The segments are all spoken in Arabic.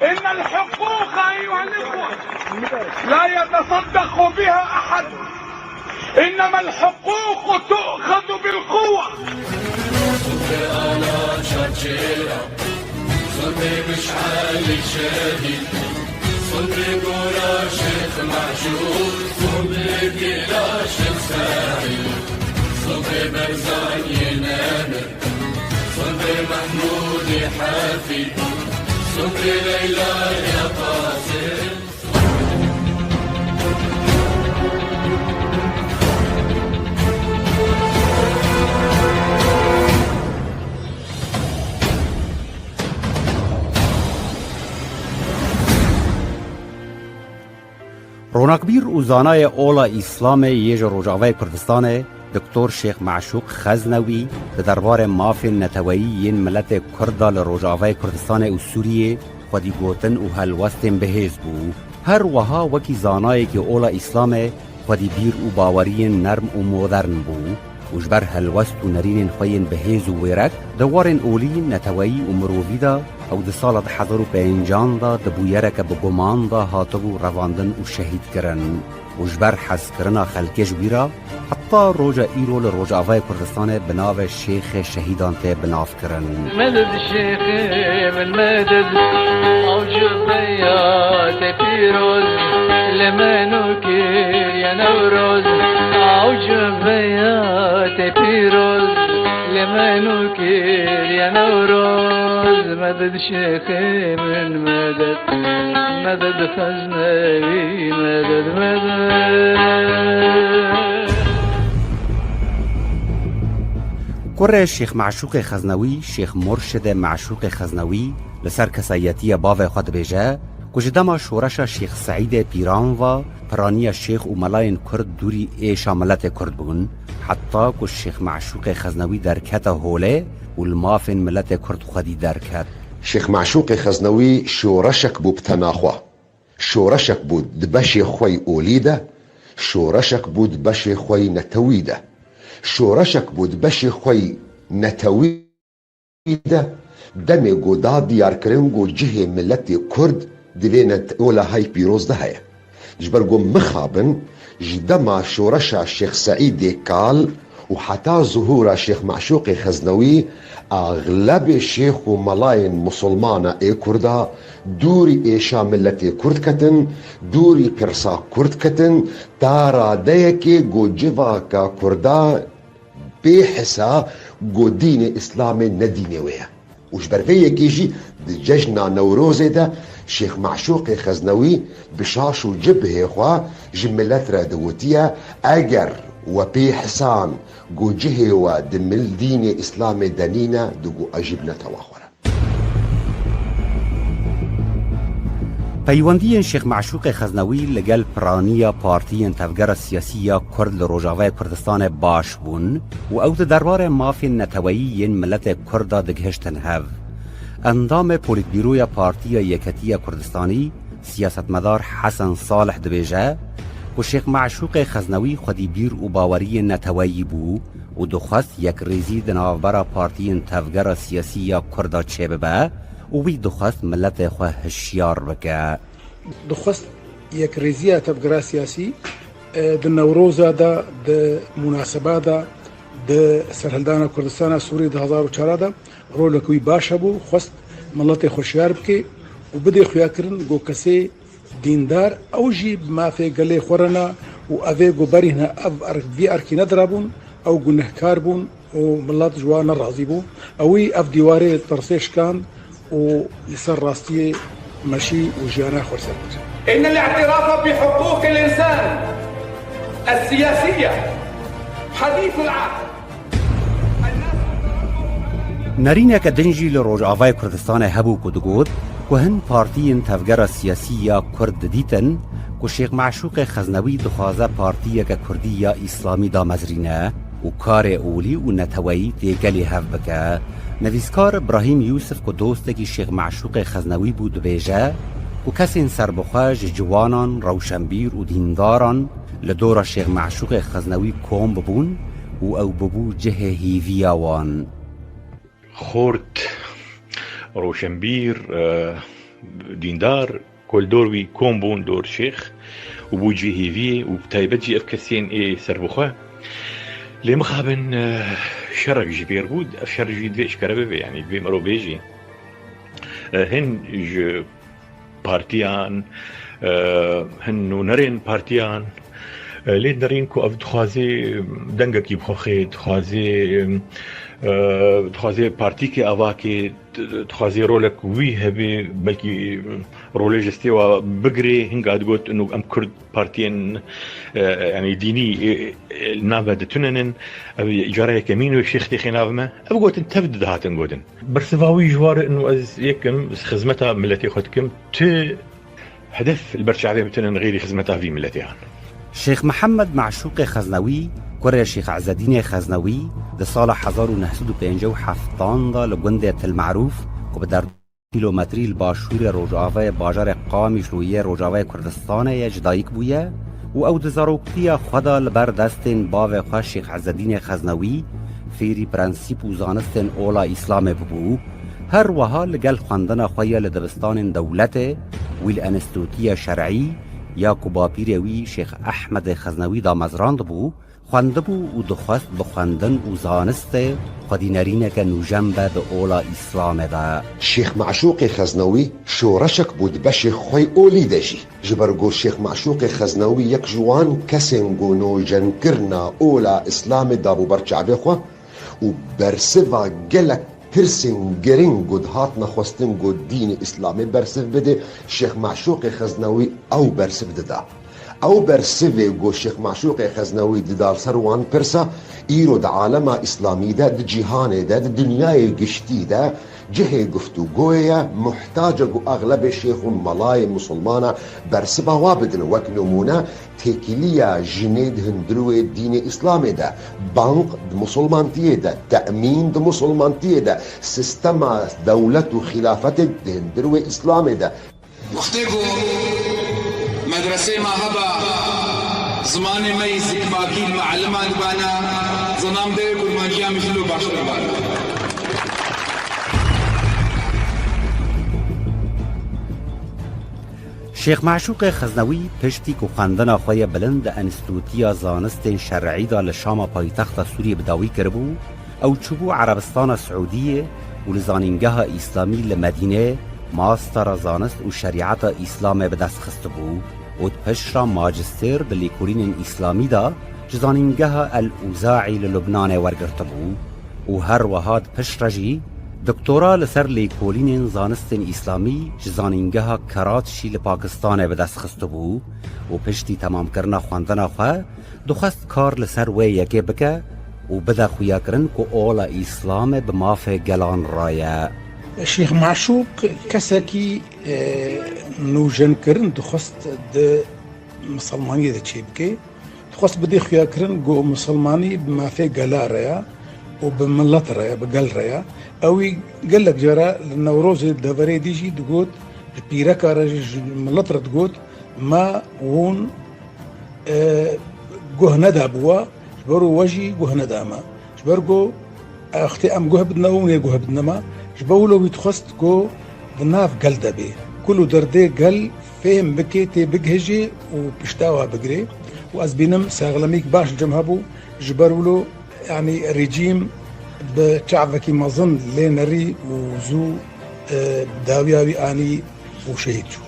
إن الحقوق أيها الإخوة لا يتصدق بها أحد، إنما الحقوق تؤخذ بالقوة. أنا شجيرة صدري مشعل الشهيد، صدري قولا شيخ معشوق، صدري قيلا شيخ سعيد، صدري برزان ينامر، صدري محمود حفيد، صدري ليلى يا قاسم. روناکبیر و زانای اولا اسلام یج روجاوی کردستان دکتر شیخ معشوق خزنوی به دربار مافین نتوایی ین ملت کردال روجاوی کردستان و سوریه خودی گوتن و هلوستن بهیز بو هر وها وکی زانایی که اولا اسلام خودی بیر و باوری نرم و مدرن بو وجبر هلوست و نرین خوین بهیز و ویرک دوارن اولی نتوایی و مرووی دا او ده سالت حضر و پینجان دا دبویرک بگمان دا هاتبو رواندن و شهید کرن وجبر حز کرنا خلکش ویرا حتی روژا ایرو لروژا آوای کردستان بناو شیخ شهیدان ته بناف کرن. مدد شیخی من مدد اوجب بیات پیروز لمنو کیر یا نوروز اوجب بیات پیروز لمنو کیر یا نوروز مدد شیخی من مدد مدد خزنوی مدد کره شیخ معشوق خزنوی شیخ مرشد معشوق خزنوی لسر کسایتی باو خود بیجه کجدما شورش شیخ سعید پیران و پرانی شیخ و ملاین کرد دوری ایشا ملت کرد بون حتی که شیخ معشوق خزنوی درکت هوله و المافن ملت کرد خودی درکت. شیخ معشوق خزنوی شورشک بود بتناخوه، شورشک بود دبش خوی اولیده، شورشک بود بش خوی نتویده، شورشک بود بش خوی نتویده دم گودا دیار کرنگو جه ملت کرد دوینت اولا های پیروز ده های جبرگو مخابن جدما شورش شیخ سعید کال و حتی ظهور شیخ معشوق خزنوی اغلب شیخ و ملاین مسلمان ای کردا دوری ایشا ملت کرد کتن دوری پرسا کرد کتن تارا دیکی گو جوا کا کردا بی حسا گو دین اسلام ندینه ویا وش برفيه كيجي ججنا نوروزي ده شيخ معشوق خزنوي بشاش وجبه خوا جملات رادوتيا اجر وبي حسان جو جهه ودمل دين اسلام دنينا دقو اجبنا تواخرا. پیوندی شیخ معشوق خزنوی لگل پرانیا پارتی تفگر سیاسی کرد لروجاوی کردستان باش بون و او دربار مافی نتوایی ین ملت کرد دگهشتن هف. اندام پولیت بیروی پارتی یکتی کردستانی سیاستمدار حسن صالح دبیجه و شیخ معشوق خزنوی خودی بیر و باوری نتوایی بو و دخواست یک ریزی دنابرا پارتی تفگر سیاسی کرد چه ببه و وی دخواست ملت خواه هشیار بکه دخواست یک ریزیه تفکر سیاسی د نوروزا دا د مناسبه دا د سرهلدان کردستان سوری د 2004 دا رولکوی باشه بو خواست ملت خوشیار بکه و بده خویا کرن گو کسی دیندار او جی ما فی گلی خورنا و اوی گو برینا او بی ارکی ندرابون او گنهکار بون و ملت جوان راضی بو اوی اف دیواره ترسیش کان ولسر راستيه ماشي وجانا خرسان. إن الاعتراف بحقوق الإنسان السياسية حديث العهد. نرینه که دنجی لروج آوای کردستان هبو کدگود که هن پارتین تفگر سیاسی کرد دیتن که شیخ معشوق خزنوی دخوازه پارتی که کردی یا اسلامی دا مزرینه و کار اولی و نتوایی تیگلی هف بکه نویسکار ابراهیم یوسف که دوسته که شیخ معشوق خزنوی بود بیجه و کسی سربخواج جوانان روشنبیر و دینداران لدور شیخ معشوق خزنوی کوم ببون و او ببو جه هیوی وان خورد روشنبیر ديندار كل دور وي كومبون دور شيخ وبوجي هيفي وبتايبتجي افكسين سربخه لي مخابن شرق جبير بود افشر جي دفيش كربه يعني دفي مرو بيجي هن بارتيان هن نرين بارتيان لي نرين كو اف دخوازي دنگا كي بخوخي دخوازي بارتي كي اواكي دخوازي رولك وي هبي بلكي رولي جستي وبقري هنگا قلت انه ام كرد بارتيان يعني ديني نافا دتونن جاري كمين وشيخ تي خناف ما ابغوت تبدد هاتن غودن برسفاوي جوار انه از يكم خزمتها ملتي خدكم ت هدف البرشعبيه بتنن غيري خزمتها في ملتيان شيخ محمد معشوق خزنوي كوريا شيخ عز الدين خزنوي ده سال 1957 دا لگوندة المعروف وبدر کیلومتری الباشور روجاوه باجار قامی شرویه روجاوه کردستان جدایک بویه و او دزاروکتیا خدا لبر دستین باو خواه شیخ عز الدین خزنوی فیری پرنسیپ و زانستین اولا اسلام ببو هر وها لگل خواندن خواه لدبستان دولت ویل انستوتی شرعی یا کباپیروی شیخ احمد خزنوی دا مزراند بو خوانده بو و دخواست بخواندن و زانسته خدینرینه که نوجنبه ده اولا اسلام ده شيخ معشوق خزنوي شورشك بود بشي خوي اولي دجي جبرگو شيخ معشوق خزنوي يك جوان كسنگو نوجن كرنا اولا اسلام دابو برچعبه خو و برسفا گلك پرسن گرنگو دهات نخواستنگو دين اسلامي برسف بده شيخ معشوق خزنوي او برسف ده او برسفه گو شيخ معشوق خزنوي دار سروان پرسا ايرو دا عالم اسلامي دا جهان دا دنياي قشتي دا جهه گفتو گويا محتاجه گو اغلب شيخ ملاي مسلمانا برسبا وابدن وك نمونا تكيليا جنيد هندروي دين اسلامي دا بانق مسلمانتيه دا تأمين دا مسلمانتيه دا سيستما دولة خلافة هندروي اسلامي دا وقتكو مدرسة ما هبا زماني ما يزيد باقي المعلمان بانا زنام ده كل ما جاء مثلو باشر بانا شیخ معشوق خزنوی پشتی که خواندن خواه بلند انستوتیا زانست شرعی دا لشام پایتخت سوریه بداوی کربو او چوبو عربستان سعودیه و لزانینگه اسلامی لمدینه ماستر زانست و شریعت اسلام بدست خست بو و پشرا ماجستر دلیکورین اسلامی دا جزانینگه الاوزاعی للبنان ورگرت بو و هر وهاد پشرا جی دکتورا لسر لیکولین زانست اسلامی جزانینگه کراتشی لپاکستان بدست خست بو و پشتی تمام کرنا خواندن خواه دخست کار لسر وی یکی بکه و بدا خویا کرن که اولا اسلام بماف گلان رایه الشيخ معشوق كسكي نوجن كرن دخست د مسلمانية دا تشيبكي دخست بدي خيا كرن جو مسلماني بما في قلاريا وبملت ريا بقل ريا اوي قال لك جرى النوروز الدفري ديجي تقول البيركا رجل ملت تقول ما وون جوه ندى بوا جبرو وجي جوه ندى ما جبرجو اختي ام جوه بدنا وون جوه بدنا ما جبولو بيتخست جو بناف قل دبي كله دردي قل فهم بكيتي بجهجي وبيشتاوها بقري وازبينم ساغلميك باش جمهبو جبرولو يعني ريجيم بتعفكي ما ظن لينري وزو داوياوي اني وشهيدشو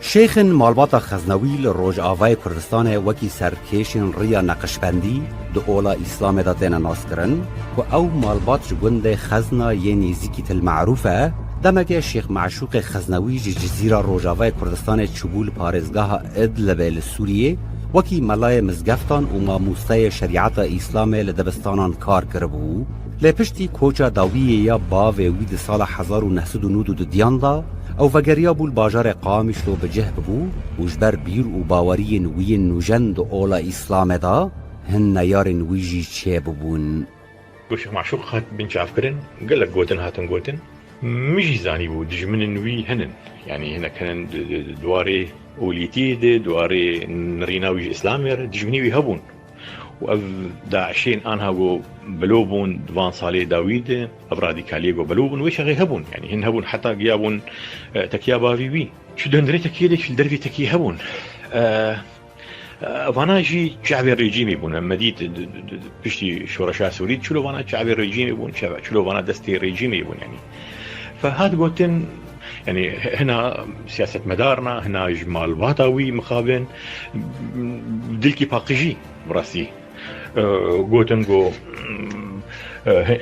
شیخ مالبات خزنوی لروج آوای کردستان وکی سرکیشن ریا نقشبندی دو اولا اسلام داتین ناس کرن و او مالبات جگند خزنا یه نیزیکیت المعروفه دمگه شیخ معشوق خزنوی جزیره روج آوای کردستان چبول پارزگاه ادلب لسوریه وکی ملای مزگفتان و ماموسته شریعت اسلام لدبستانان کار کربو لپشتی کوچا داویه یا باوه وید سال 1992 دیاندا او وگریا بول باجار قامشلو بجه ببو وجبر بیر و باوری نوی نوجند اولا اسلام دا هن نیار ویجی چه ببون شيخ معشوق خات بن شعف كرن قال لك قوتن هاتن قوتن مجي زاني بو دجمن نوي هنن يعني هنا كان دواري اوليتي دواري نريناوي اسلامير دجمني ويهبون وأف داعشين أنها جو بلوبون دوان صالح داويد أف راديكالية جو بلوبون ويش غي هبون يعني هن هبون حتى جيابون تكيابا في بي شو دندري تكيدك في الدربي تكي هبون وانا جي شعبي الرجيم يبون مديت بشتي شورشا سوريد شلو وانا شعبي الرجيم يبون شلو وانا دستي الرجيم يبون يعني فهاد قلتن يعني هنا سياسة مدارنا هنا جمال باطاوي مخابن دلكي باقجي براسي قلتن قو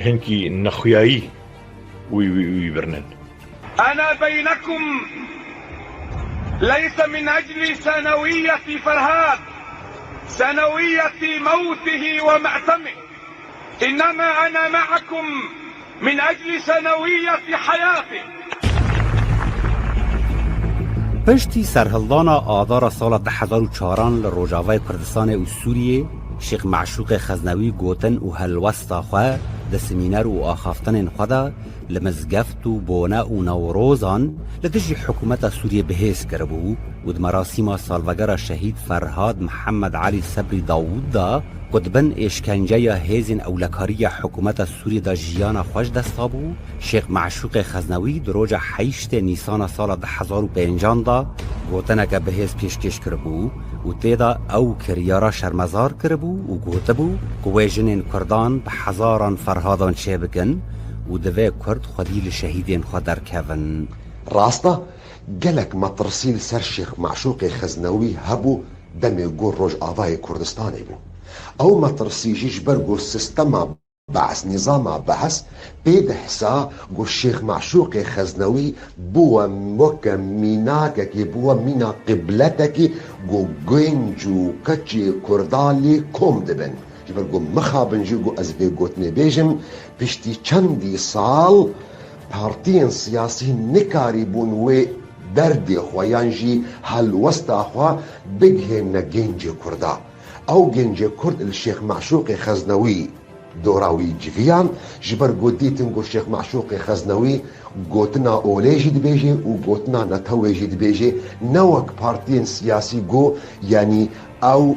هنكي نخياي ويبرنن أنا بينكم ليس من أجل سنوية فرهاد سنوية موته ومأتمه إنما أنا معكم من أجل سنوية حياته. پشتی سرهلدانا آذار سال 2004 لروجاوای کردستان و سوریه شیخ معشوق خزنوی گوتن و هلوستا خواه ده سمینر و آخافتن خدا لمزگفت و بونه و نوروزان لدجی حکومت سوریه بهیس کربو و ده مراسم سالوگر شهید فرهاد محمد علی صبری داوود دا قدبن اشکنجه هیزن اولکاری حکومت سوریه دا جیان خوش دستابو شیخ معشوق خزنوی در روز 8 نیسان سال 2005 دا گوتنه که بهیس پیشکش کربو و تیدا او کریارا شرمزار کربو و گوته بو گویجنین کردان به هزاران فرهادان چه بکن و دوی کرد خودی لشهیدین خود در کون راستا گلک مترسیل سر شیخ معشوق خزنوی هبو دمی گور روش آوای کردستانی بو او مترسیجیش برگو سیستما بعث نظام بحث بيد حسا قو الشيخ معشوق خزنوي بوا موكا ميناكك بوا مينا قبلتك قو جنجو كتشي كردالي كوم دبن جبر قو مخابن جو قو ازبي قوتني بيجم بشتي چندي سال بارتين سياسي نكاري بون وي دردي خويان جي هل وستا خوا بجهن جنجي كردا او جنجي كرد الشيخ معشوق خزنوي دوراوي جفيان جبر قديتن قو الشيخ معشوق خزنوي قوتنا اوليجي دبيجي وقوتنا نتويجي دبيجي نوك بارتين سياسي قو يعني او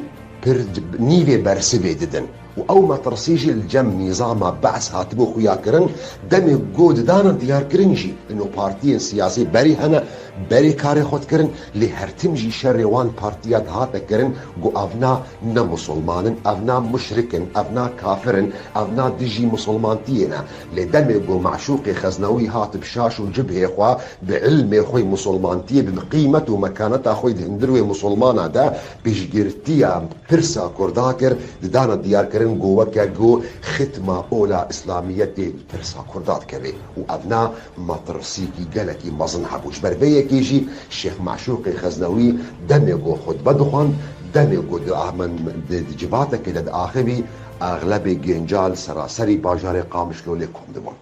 نيفي برسبي ددن او ما ترسيجي الجم نظام بعث هاتبو خويا كرن دمي قود دانا ديار كرنجي انه بارتين سياسي بري هنا بري كاري خود كرن لهرتمجي شريوان بارتيات هاتا كرن قو افنا نمسلمانن افنا مشركن افنا كافرن افنا ديجي مسلمانتينا لدمي قو معشوق خزنوي هات بشاش وجبه خوا بعلم خوي مسلمانتي بقيمة ومكانة خوي دهندروي مسلمانا دا بيجيرتيا برسا كرداكر دانا ديار كرن قوة كاقو ختمة أولى إسلامية برسا كردات كبه وأبنا مطرسيكي قلكي مظن حبوش بربية كيجي الشيخ معشوق خزنوي دميقو خطبة دخان دميقو من جباتك لد آخبي أغلب جنجال سراسري باجار قامشلو لكم دبان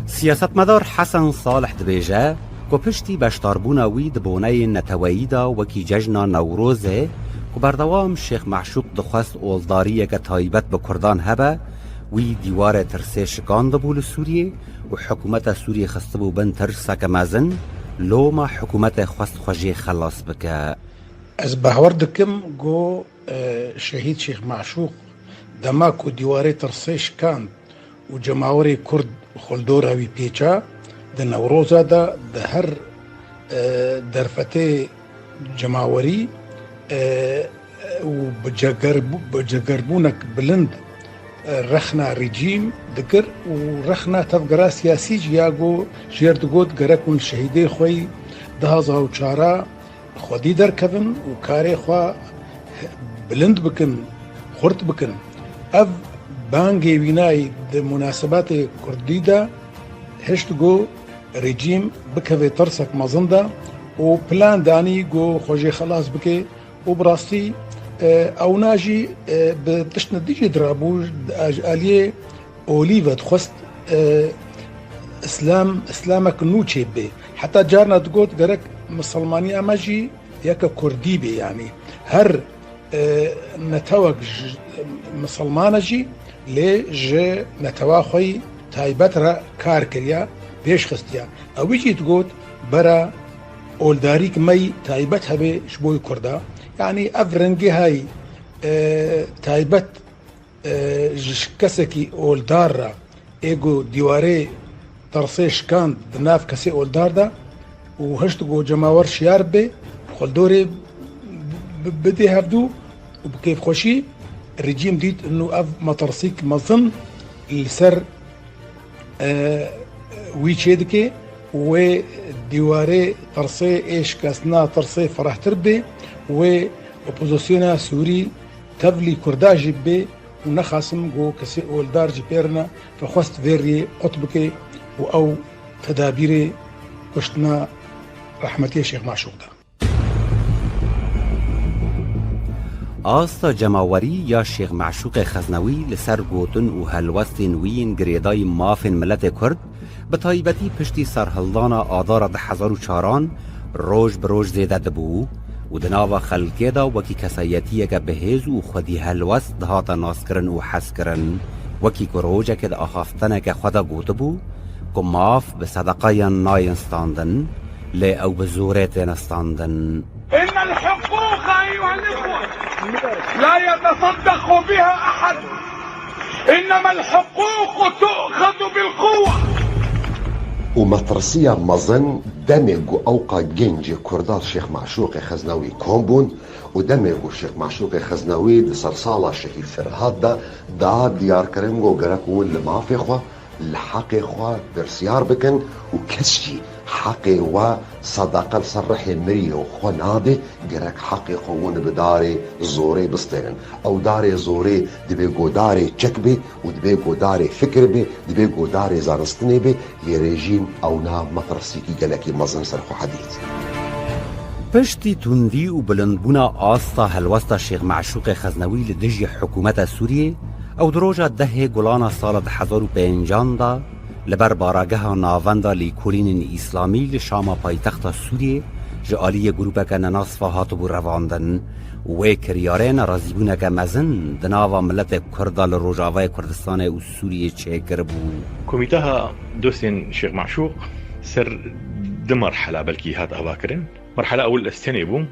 سیاستمدار حسن صالح دبیجه که پشتی بشتاربونا وی دبونه نتوایی دا وکی ججنا نوروزه که بردوام شیخ معشوق دخواست اولداریه که تایبت به کردان هبه وی دیوار ترسه شکان دبول سوریه و حکومت سوریه خستبو بن ترسه که مزن لو ما حکومت خواست خوشی خلاص بکه از باور دکم گو شهید شیخ معشوق دماکو دیواره ترسه شکان و جماوری کرد خلدور هاوی پیچا ده نوروزا ده هر درفته جماوري و بجگربونك بلند رخنا رجيم ذكر ورخنا تفقرا سياسي جياغو جير دقود قركون شهيدي خوي دهازا وچارا خودي در كبن وكاري خوا بلند بكن خورت بكن اف بانگي ويناي ده مناسبات كردي ده هشت جو رجيم بكوي ترسك مزندا و بلان داني جو خوجي خلاص بكي وبراستي او ناجي بتشنا ديجي درابو اليه اوليفا تخست اسلامك نوچي بي حتى جارنا تقول قرك مسلماني اماجي ياك كردي بي يعني هر نتوق مسلمانجي لي نتواخي تايبترا كار كريا بيش خستيا او يجي تقول برا اولداريك مي تايبتها بي شبوي كردا يعني افرنگی های تایبت کسی اولدار را ایگو دیواره ترسه شکاند دناف کسی اولدار دا و هشت گو جماور شیار به خلدوری بده هفدو و بكيف خوشي الرجيم ديت انه اف مترسيك مظن لسر ويتشيدكي و ديواري ترسي ايش كاسنا ترسي فرح تربي و اوبوزيسيونا سوري تبلي كرداجي بي ونخاسم جو كسي اولدار جبيرنا فخوست فيري قطبكي او تدابيري كشتنا رحمتي شيخ معشوق ده. آستا جماوری یا شیخ معشوق خزنوی لسر گوتن و هلوستین وین گریدای مافن ملت کرد به تایبتی پشتی سرهلدان آدار 1004 روش بروش زیده دبو و دناوا خلقه دا وکی کسایتی که بهیز و خودی هلوست دهاتا ناس کرن و حس کرن وکی کروجه که دا آخافتنه که خدا گوته بو که ماف به صدقای ناینستاندن لی او بزورت نستاندن. إن الحقوق أيها الإخوة لا يتصدق بها أحد، إنما الحقوق تؤخذ بالقوة. ومطرسية مظن دمجوا أوقا جنجي كردات شيخ معشوق خزنوي كومبون ودمجوا شيخ معشوق خزنوي لصرصالة شهي فرهاد دا ديار كرمجو قرقون لما في إخوة الحقي إخوة برسيار بكن وكسشي حقي وصداقة صرحي مريو خو نادي قرق حقي خوون بداري زوري بستين او داري زوري دبيقو داري چكبي ودبيقو داري فكر بي دبيقو داري زارستني بي لريجيم او نا مطرسيكي قلقي مظن سرخو حديث. پشتی تندی و بلندبونا آستا هلوستا شیخ معشوق خزنوی لدجی حکومت سوریه او دروجا ده گلانا سال 1005 دا لبر باراگه ناوندا لیکولین اسلامی لشام پایتخت سوریه جالی گروپه که نناصفه هاتو بو رواندن و کریارین رازیبونه که مزن دناوا ملت کرده لروجاوه کردستان و سوریه چه کربو. كوميتاها دوسين شيخ معشوق سر دو مرحلة بلكي هات أباكرين. مرحلة أول السنة بوم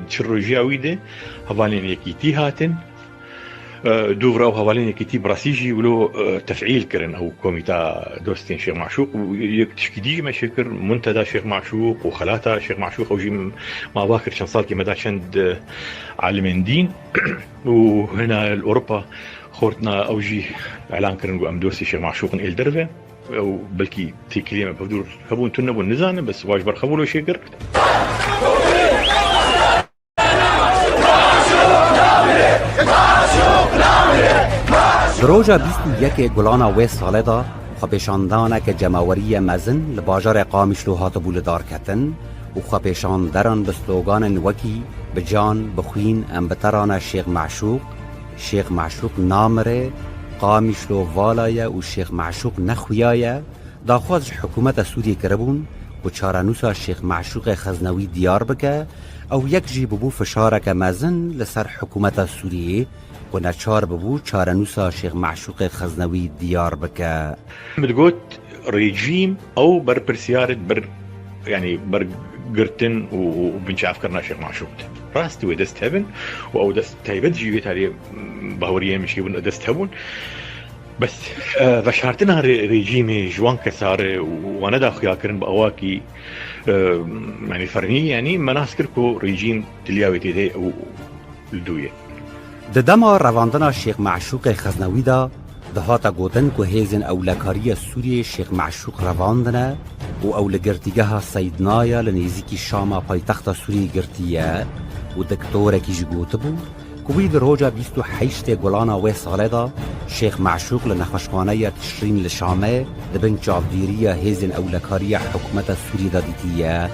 شرو جاويدة هوالين يكيتي هاتن دوغرا وهوالين يكيتي براسيجي ولو تفعيل كرن أو كوميتا دوستين شيخ معشوق ويكتشكيدي ما شكر منتدى شيخ معشوق وخلاتا شيخ معشوق أو جي ما باكر شان صار كما دا شند عالمين دين وهنا الأوروبا خورتنا أوجي إعلان كرن وأم دوسي شيخ معشوق إل درفة أو بلكي تي كلمة بفدور خبون تنبو النزانة بس واجبر خبولو شكر دروجا 21 گلانا و ساله دا خبشاندانه که جماوری مزن لباجار قامشلو هاتبو لدار کتن و خبشاندران بسلوگان وکی بجان بخوین ام بتران شیخ معشوق نامره قامشلو والایه و شیخ معشوق نخویایه دا خواهد حکومت سوریه کربون و چارانوسا شیخ معشوق خزنوی دیار بکه او یک جی ببو فشارک مزن لسر حکومت سوریه و نچار ببو چارانوسا شیخ معشوق خزنوی دیار بکه. بتقول ريجيم او بر برسيارة بر يعني بر قرتن وبنشاف كرنا شيخ معشوق راستي ودست هبن او دست تايبت جيبت عليه باوريه مش يبون دست هبن بس بشارتنا ريجيمي جوان كساره وانا داخل كرن باواكي يعني فرني يعني مناسكركو ريجيم تلياوي تيدي او الدويه دما رواندنا شیخ معشوق خزنوی دا دهاتا گوتن که هیزن اولکاری سوریه شیخ معشوق رواندنه و اولگرتیگه سیدنایا لنیزیکی شاما پایتخت سوریه گرتیه و دکتوره کی جگوته بود که بید روجا 28 گلانا و ساله دا شیخ معشوق لنخوشخانه تشرین لشامه دبن جاودیریه هیزن اولکاری حکومت سوریه دا دیتیه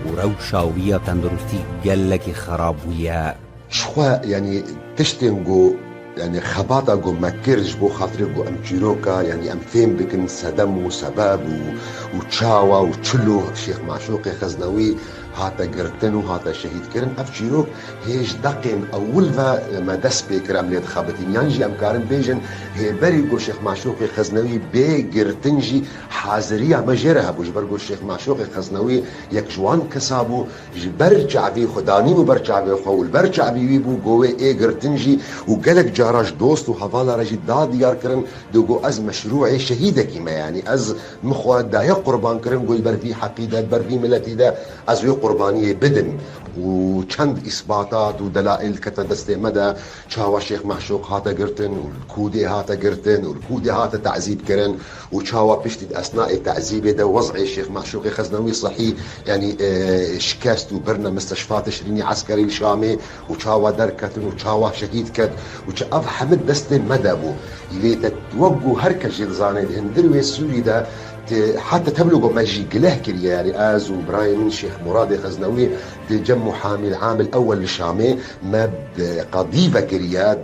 و روشاویه تندرستی گلکی خرابویه شخوا يعني تشتنجو يعني خباطة جو مكرج بو خاطر جو ام جيروكا يعني ام فين بكن سدم وسباب وتشاوا وتشلو شيخ معشوق خزنوي هاتا گرتن و هاتا شهید کرن اف چیروک هیچ دقین اول و ما دست بکرم لید خابتین یانجی امکارن بیجن هی بری گو شیخ معشوق خزنوی بی گرتن جی حاضری مجره هبو جبر گو شیخ معشوق خزنوی یک جوان کسابو جبر چعبی خدانی و بر چعبی خول بر چعبی بو گوه ای گرتن جی و گلک جاراش دوست و حوالا رجی داد یار کرن دو گو از مشروع شهیدکی ما یعنی از مخواد دایا قربان کرن گوی بر بی حقیده بر بی ملتی ده از وی قربانی بدن و چند اثباتات و دلائل کتن دسته مدى چاوا شیخ معشوق هاتا گرتن و الکودی هاتا گرتن و الکودی هاتا تعذیب کرن و چاوا پشتید اثناء تعذیب ده وضع شیخ معشوق خزنوی صحیح يعني شكست وبرنا مستشفى تشريني عسكري الشامي وشاوا دركتن وشاوا شهيد كد وشاف حمد دست مدبو يلي تتوقو هركا جلزاني هندروي السوري ده حتى تبلغوا مجي قله كريا يعني آز وبرايم شيخ مراد خزنوي تجمع محامي العام الأول للشامي ما قضيبة كريا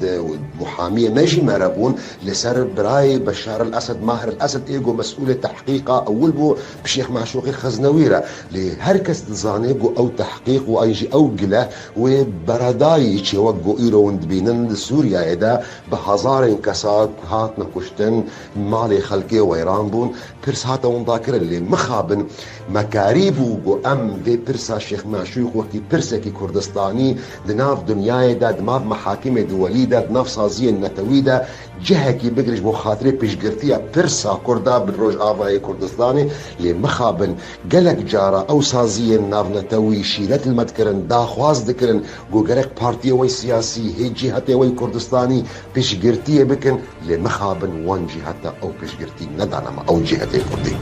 محامية مجي مرابون لسر براي بشار الأسد ماهر الأسد إيجو مسؤول تحقيقه أول بو بشيخ معشوق خزنوي لهركس تزانيجو أو تحقيق وأيجي أو قله وبرداي يوقو إيرو وندبينن سوريا إذا بهزار انكسار هاتنا كشتن مالي خلقي ويران بون برس هاتا ونذاكر اللي مخابن مكاريبو جو ام دي برسا شيخ معشوق وقتي برسكي كردستاني دناف دنياي دا دماغ محاكم دولي دا دناف صازية النتوي دا جهكي بقرج مخاطري بيشقرتيا برسا كردا بالروج آفاي كردستاني اللي مخابن قلق جارة او صازية ناف نتوي شيرت المدكرن دا خواز دكرن جو قلق بارتي وي سياسي هي جهتي وي كردستاني بيشقرتيا بكن اللي مخابن وان جهتا او بيشقرتي ندانما او جهتي كردي.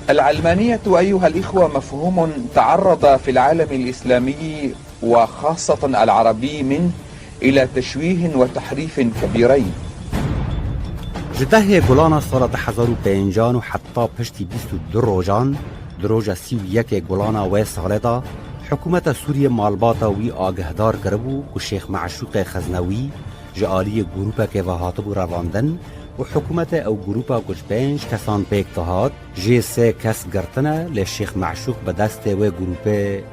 العلمانية أيها الإخوة مفهوم تعرض في العالم الإسلامي وخاصة العربي منه إلى تشويه وتحريف كبيرين. جده گولانا سال 2005 و حتی پشتی 22 روزان دروج 31 گولانا و ساله دا حکومت سوریه مالباتا وی آگهدار کربو و شیخ معشوق خزنوی جعالی گروپا که وهاتبو رواندن و حکومت او گروپا کچ 5 کسان پیک تهات جی 3 کس گرتنه لشیخ معشوق به دست و گروپ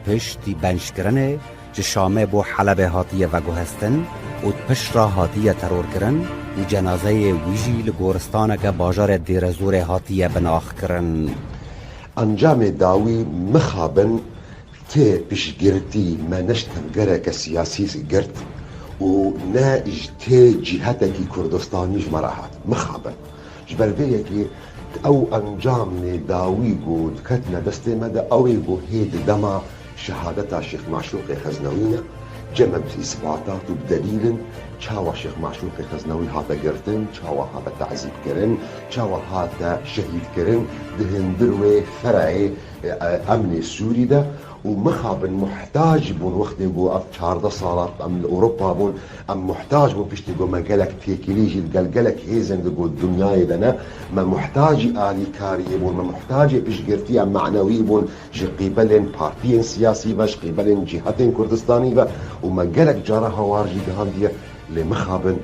پشتی بنش کرنه جه شامه بو حلب هاتیه و گوهستن و پشت را هاتیه ترور کرن و جنازه ویجی لگورستانه که باجار دیرزور هاتیه بناخ کرن. انجام داوی مخابن تی پشگرتی ما نشتم گره سیاسی گرت و نا اجتي جهتك كردستاني جمراحات مخابن جبر بيكي او انجام داوي قود كتنا دستي مدى او يقو هيد دما شهادتا شيخ معشوق خزنوينا جمع بإثباتات وبدليل چاوا شيخ معشوق خزنوي هاتا قرتن چاوا هاتا تعذيب كرن چاوا هاتا شهيد كرن دهن دروي فرعي امن سوري ده ومخابن محتاج بون وقت يقول اف 14 صالات ام اوروبا بون ام محتاج بون بيش تقول ما قالك تيكيليجي قالك هيزن تقول الدنيا دنا ما محتاج آلي كاري بون ما محتاج بيش قرتي معنوي بون جي قبلن بارتيين سياسي باش قبلن جهتين كردستاني با وما قالك جارة هوارجي دهاندية لمخابن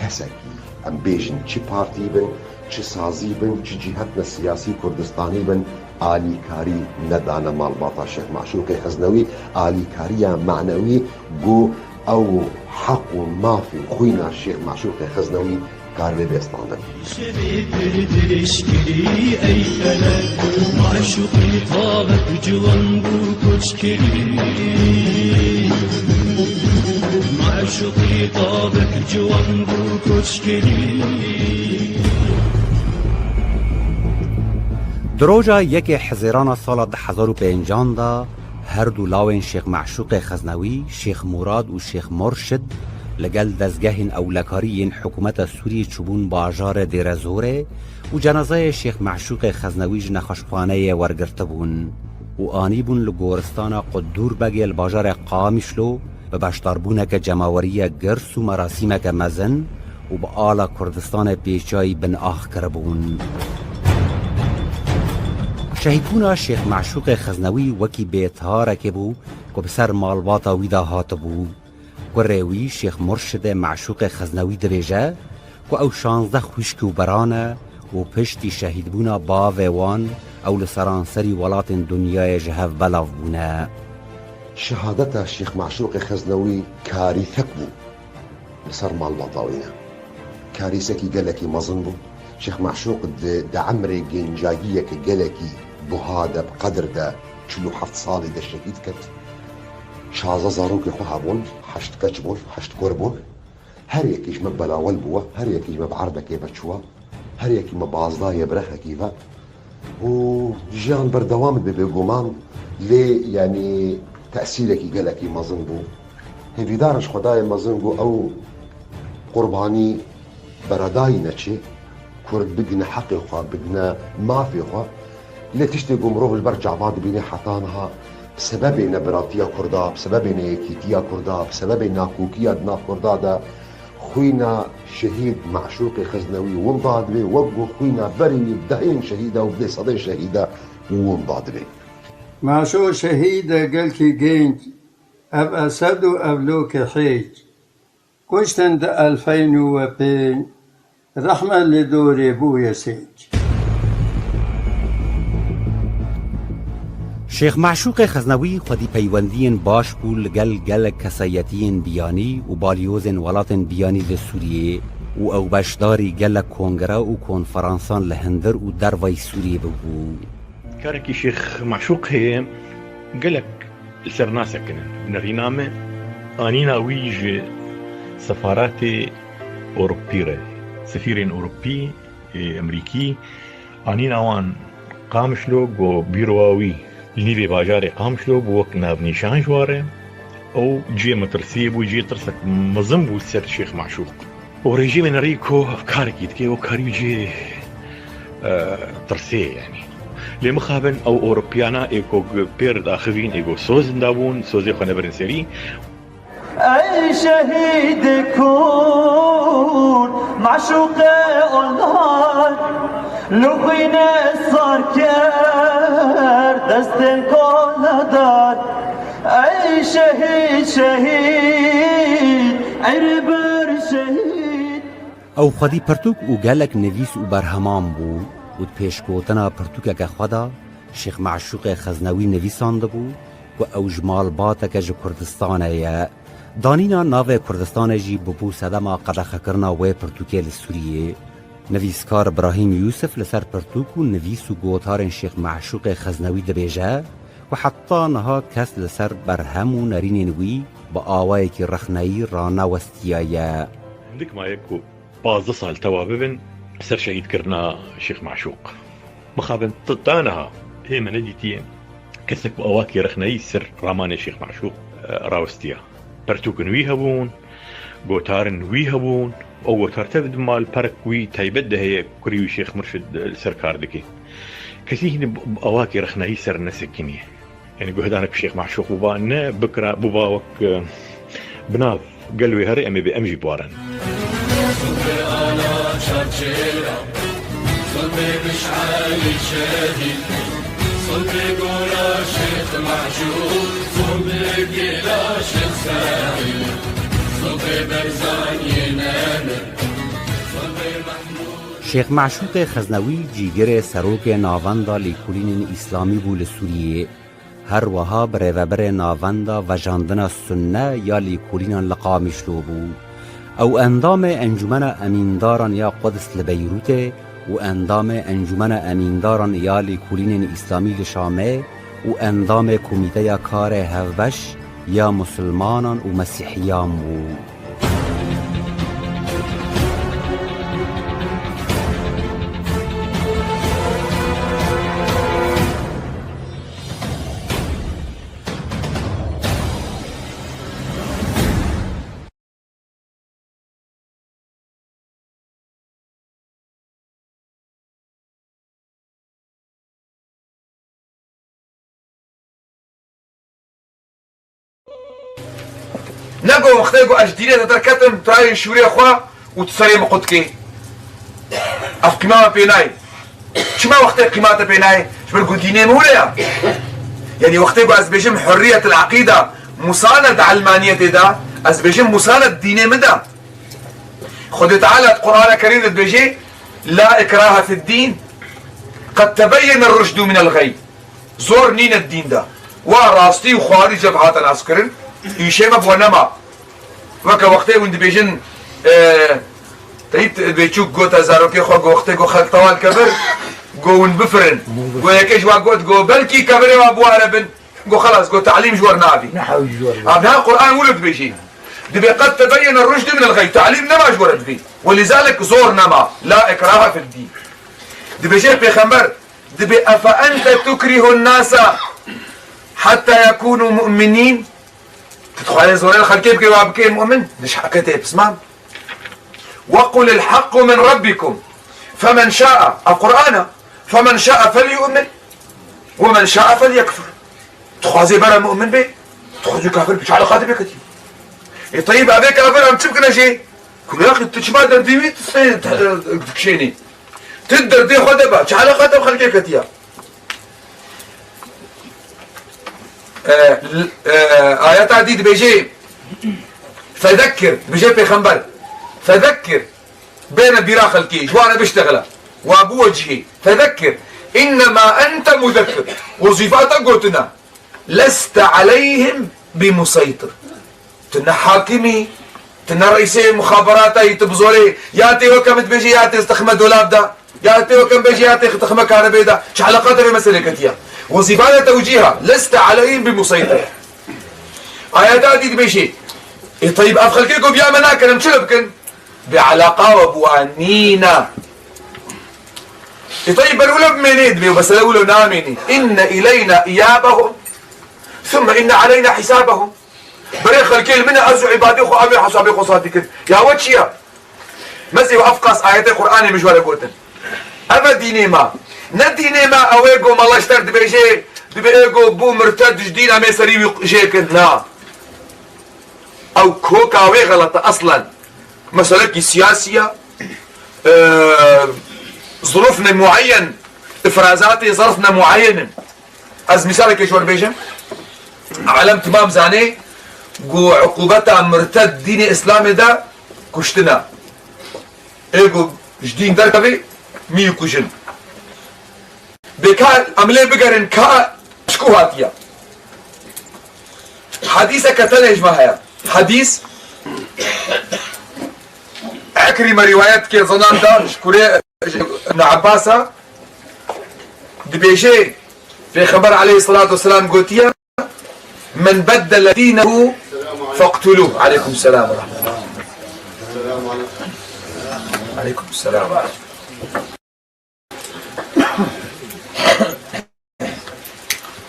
كسكي ام بيجن چي بارتي بن چي سازي بن چي جهتنا سياسي كردستاني بن آلي كاري ندانا مالباطا شيخ معشوق خزنوي آلي كاريا معنوي جو او حق ما في خوينا الشيخ معشوق خزنوي قارب بيستاندن اي فلك معشوقي طابت جوان بو كشكري معشوقي طابت جوان بو كشكري دروجا یک حزیران سال 2005 دا هر دو لاوین شیخ معشوق خزنوی شیخ مراد و شیخ مرشد لگل دزگهین اولکارین حکومت سوری چوبون باجار دیرزوره و جنازه شیخ معشوق خزنوی جنخشپانه ورگرته بون و آنی بون لگورستان قدور بگل باجار قامشلو به بشتاربونه که جماوری گرس و مراسیمه که مزن و به آلا کردستان پیچای بن آخ کربون. شهیدبونا شیخ معشوق خزنوی وکی بیتهاره که بو که بسر مالباتا ویدا هات بو که روی شیخ مرشد معشوق خزنوی دبیجه که او 16 خوشک و برانه و پشتی شهیدبونا باوه وان او لسرانسری ولات دنیای جهف بلاف بونا. شهادته الشيخ معشوق خزنوي كارثة بو لسر مال بطاوينه كارثة قالكي مظن بو شيخ معشوق دا عمري جنجاجية قالكي بهذا بقدر دا شلو حفت صالي دا شهيد كت شازا زاروك يخوها بون حشت كتشبون حشت كوربون هر يكيش مبلاول بوا هر يكيش مبعربة كيف تشوا هر يكي مبازلا يبرخة كيفا وجيان بردوام ببيقومان ليه يعني تأثيرك قالكي مظن بو هذي دارش خداي مظن بو او قرباني برداي نتشي كورد بقنا حقي خوا بقنا ما في خوا اللي تشتي قمروه البرجع بعض بيني حطانها بسبب نبراتيا كردا بسبب كيتيا كردا بسبب ناكوكيا دنا كردا دا خوينا شهيد معشوق خزنوي ونضاد بي وقو خوينا بري بدهين شهيدة وبدي صدين شهيدة ونضاد بي معشوق شهيدة قالكي جينت أب أسد وأبلوك حيج كشتن دا 2002 رحمة لدوري بويا سيج. شیخ معشوق خزنوی خودی پیوندین باش بو لگل گل کسایتین بیانی و بالیوزن ولاتن بیانی لسوریه و او بشداری گل کنگره و کنفرانسان لهندر و دروای سوریه ببو. كاركي شيخ معشوق هي قالك السرنا سكنن نغينامه انينا ويج سفارات اوروبيه سفيرين اوروبي امريكي انينا وان قامشلو جو بيرواوي ليبي باجاري قامشلو بوكنا بنيشان جواره او جي مترسيب وجي ترسك مزم وسر شيخ معشوق وريجي من ريكو افكارك يتكي وكاري جي ترسيه يعني لمخابن او اوروبيانا ايكو بيرد اخذين ايكو سوز ندابون سوزي خو نبرن سري اي شهيد كون معشوق اونهار لوخينا صار كار دستن كل دار اي شهيد شهيد عربر شهيد او خودی پرتوک و گلک نویس و برهمان بو و پیشکوتنا پرتوکه که خدا شیخ معشوق خزنوی نویسانده بو و او جمال باته که کردستانه دانینا ناو کردستان جی ببو سدما قدخه کرنا و پرتوکه لسوریه نویسکار ابراهیم یوسف لسر پرتوک و نویس و گوتار شیخ معشوق خزنوی دبیجه و حتی نها کس لسر برهم و نرین وی با آوائي که رخنایی رانا وستیایه. عندك ما يكو 12 سال توا ببن سر شهيد كرنا شيخ معشوق مخابن طانها هي منديتين كسك بأواكي رخناي سر رامان شيخ معشوق راوستيا برتوكن ويهبون قوتارن ويهبون او قوتار تبد مال برك وي تايبد هي كريو شيخ مرشد سركار دكي كثير بأواكي رخناي سر نسكينيه يعني قهدانك شيخ معشوق بوبانا بكرة بوباوك بناف قالوا هري امي بامجي بوارن صلبي على شرشيرة صلبي بشعال الشهيد صلبي قولا شيخ معشوق صلبي قيلا شيخ سعيد صلبي برزان ينامر صلبي محمود. شیخ معشوق خزنوی جیگر سروک ناوندا لیکولین اسلامی بو لسوریه هر وها بر ناوندا و جاندنا سنه یا لیکولین لقامشلو بو او اندام انجمن امینداران یا قدس لبیروت و اندام انجمن امینداران یا لیکولین اسلامی لشامه و اندام کمیته کار هفبش یا مسلمانان و مسیحیان بو. نقو مختلقو أجديني تتركتن تراي شوري أخوا وتصري مقودكي أف قيمة بيناي شما وقت قيمة بيناي شبالقو ديني موليا يعني وقتقو أزبيجم حرية العقيدة مساند علمانية دا أزبيجم مساند ديني مدى خذ تعالى القرآن الكريم تبيجي لا إكراه في الدين قد تبين الرشد من الغي زور نين الدين ده وراستي وخواري جبهات العسكرين يشيما بونما وكا وقتي وند بيجن تيت بيشوك قوتا زاروكي خو وقتي قو خلق طوال كبر قو بفرن قو يكيش واقوت قو بلكي كبري وابو عربن قو خلاص قو تعليم جوار نابي نحو جوار هذا القرآن ولد بيجي دبي قد تبين الرشد من الغي تعليم نما جورت فيه ولذلك زور نما لا إكراه في الدين دبي شيخ بيخمبر دبي أفأنت تكره الناس حتى يكونوا مؤمنين تدخل زور الخلقين بكي وابكي مؤمن مش حكيتي بسمع وقل الحق من ربكم فمن شاء القرآن فمن شاء فليؤمن ومن شاء فليكفر تخوازي برا مؤمن بي تخوازي كافر بيش على خاطر بكتي طيب أبيك كافر أم تبكنا شيء كل يا أخي تشبه درديمي تكشيني تدر دي خده بقى شو على خاطر خلقي كتيا آيات عديد بيجي فذكر بيجي بيخنبر فذكر بين بيرا خلقي شو أنا بشتغله وأبو وجهي فذكر إنما أنت مذكر وظيفاتك قلتنا لست عليهم بمسيطر تنا حاكمي تنا رئيسي مخابراتي تبزوري ياتي وكم تبيجي ياتي استخدم دولاب دا ياتي وكم بيجي ياتي استخدم كهرباء دا شو علاقته بمسألة كتيا وظيفات توجيهها لست عليهم بمسيطر آيات عديد بيجي طيب أفخلكيكم يا مناك أنا مشلبكن بعلاقة وبوانينا طيب بنقول بمنيد بيو بس اقول ناميني إن إلينا إيابهم ثم إن علينا حسابهم بري خلكيل من أرزو عبادي خو أبي حسابي خصاتي كده يا وجهيا مزي وأفقص آيات القرآن مش ولا قوتن أما ديني ما نديني ما أويقو ما الله اشترد بيجي بيجو بو مرتد جديد عم يسري جيكن لا أو كوكا أوي غلط أصلا مسألة سياسية ظروفنا معين إفرازاتي ظرفنا معين از مثالك ايش بيجم علم تمام زاني قو عقوبتها مرتد ديني اسلامي دا كشتنا ايقو جدين دركبي ميو كشن بكال عملي بقرن كا شكو هاتيا حديثة كتنه اجمعها حديث عكرمة روايات كي ظنان دا شكوري ابن عباسة دبيجي في خبر عليه الصلاة والسلام قلتيا من بدل دينه فاقتلوه عليكم السلام ورحمة الله عليكم السلام ورحمة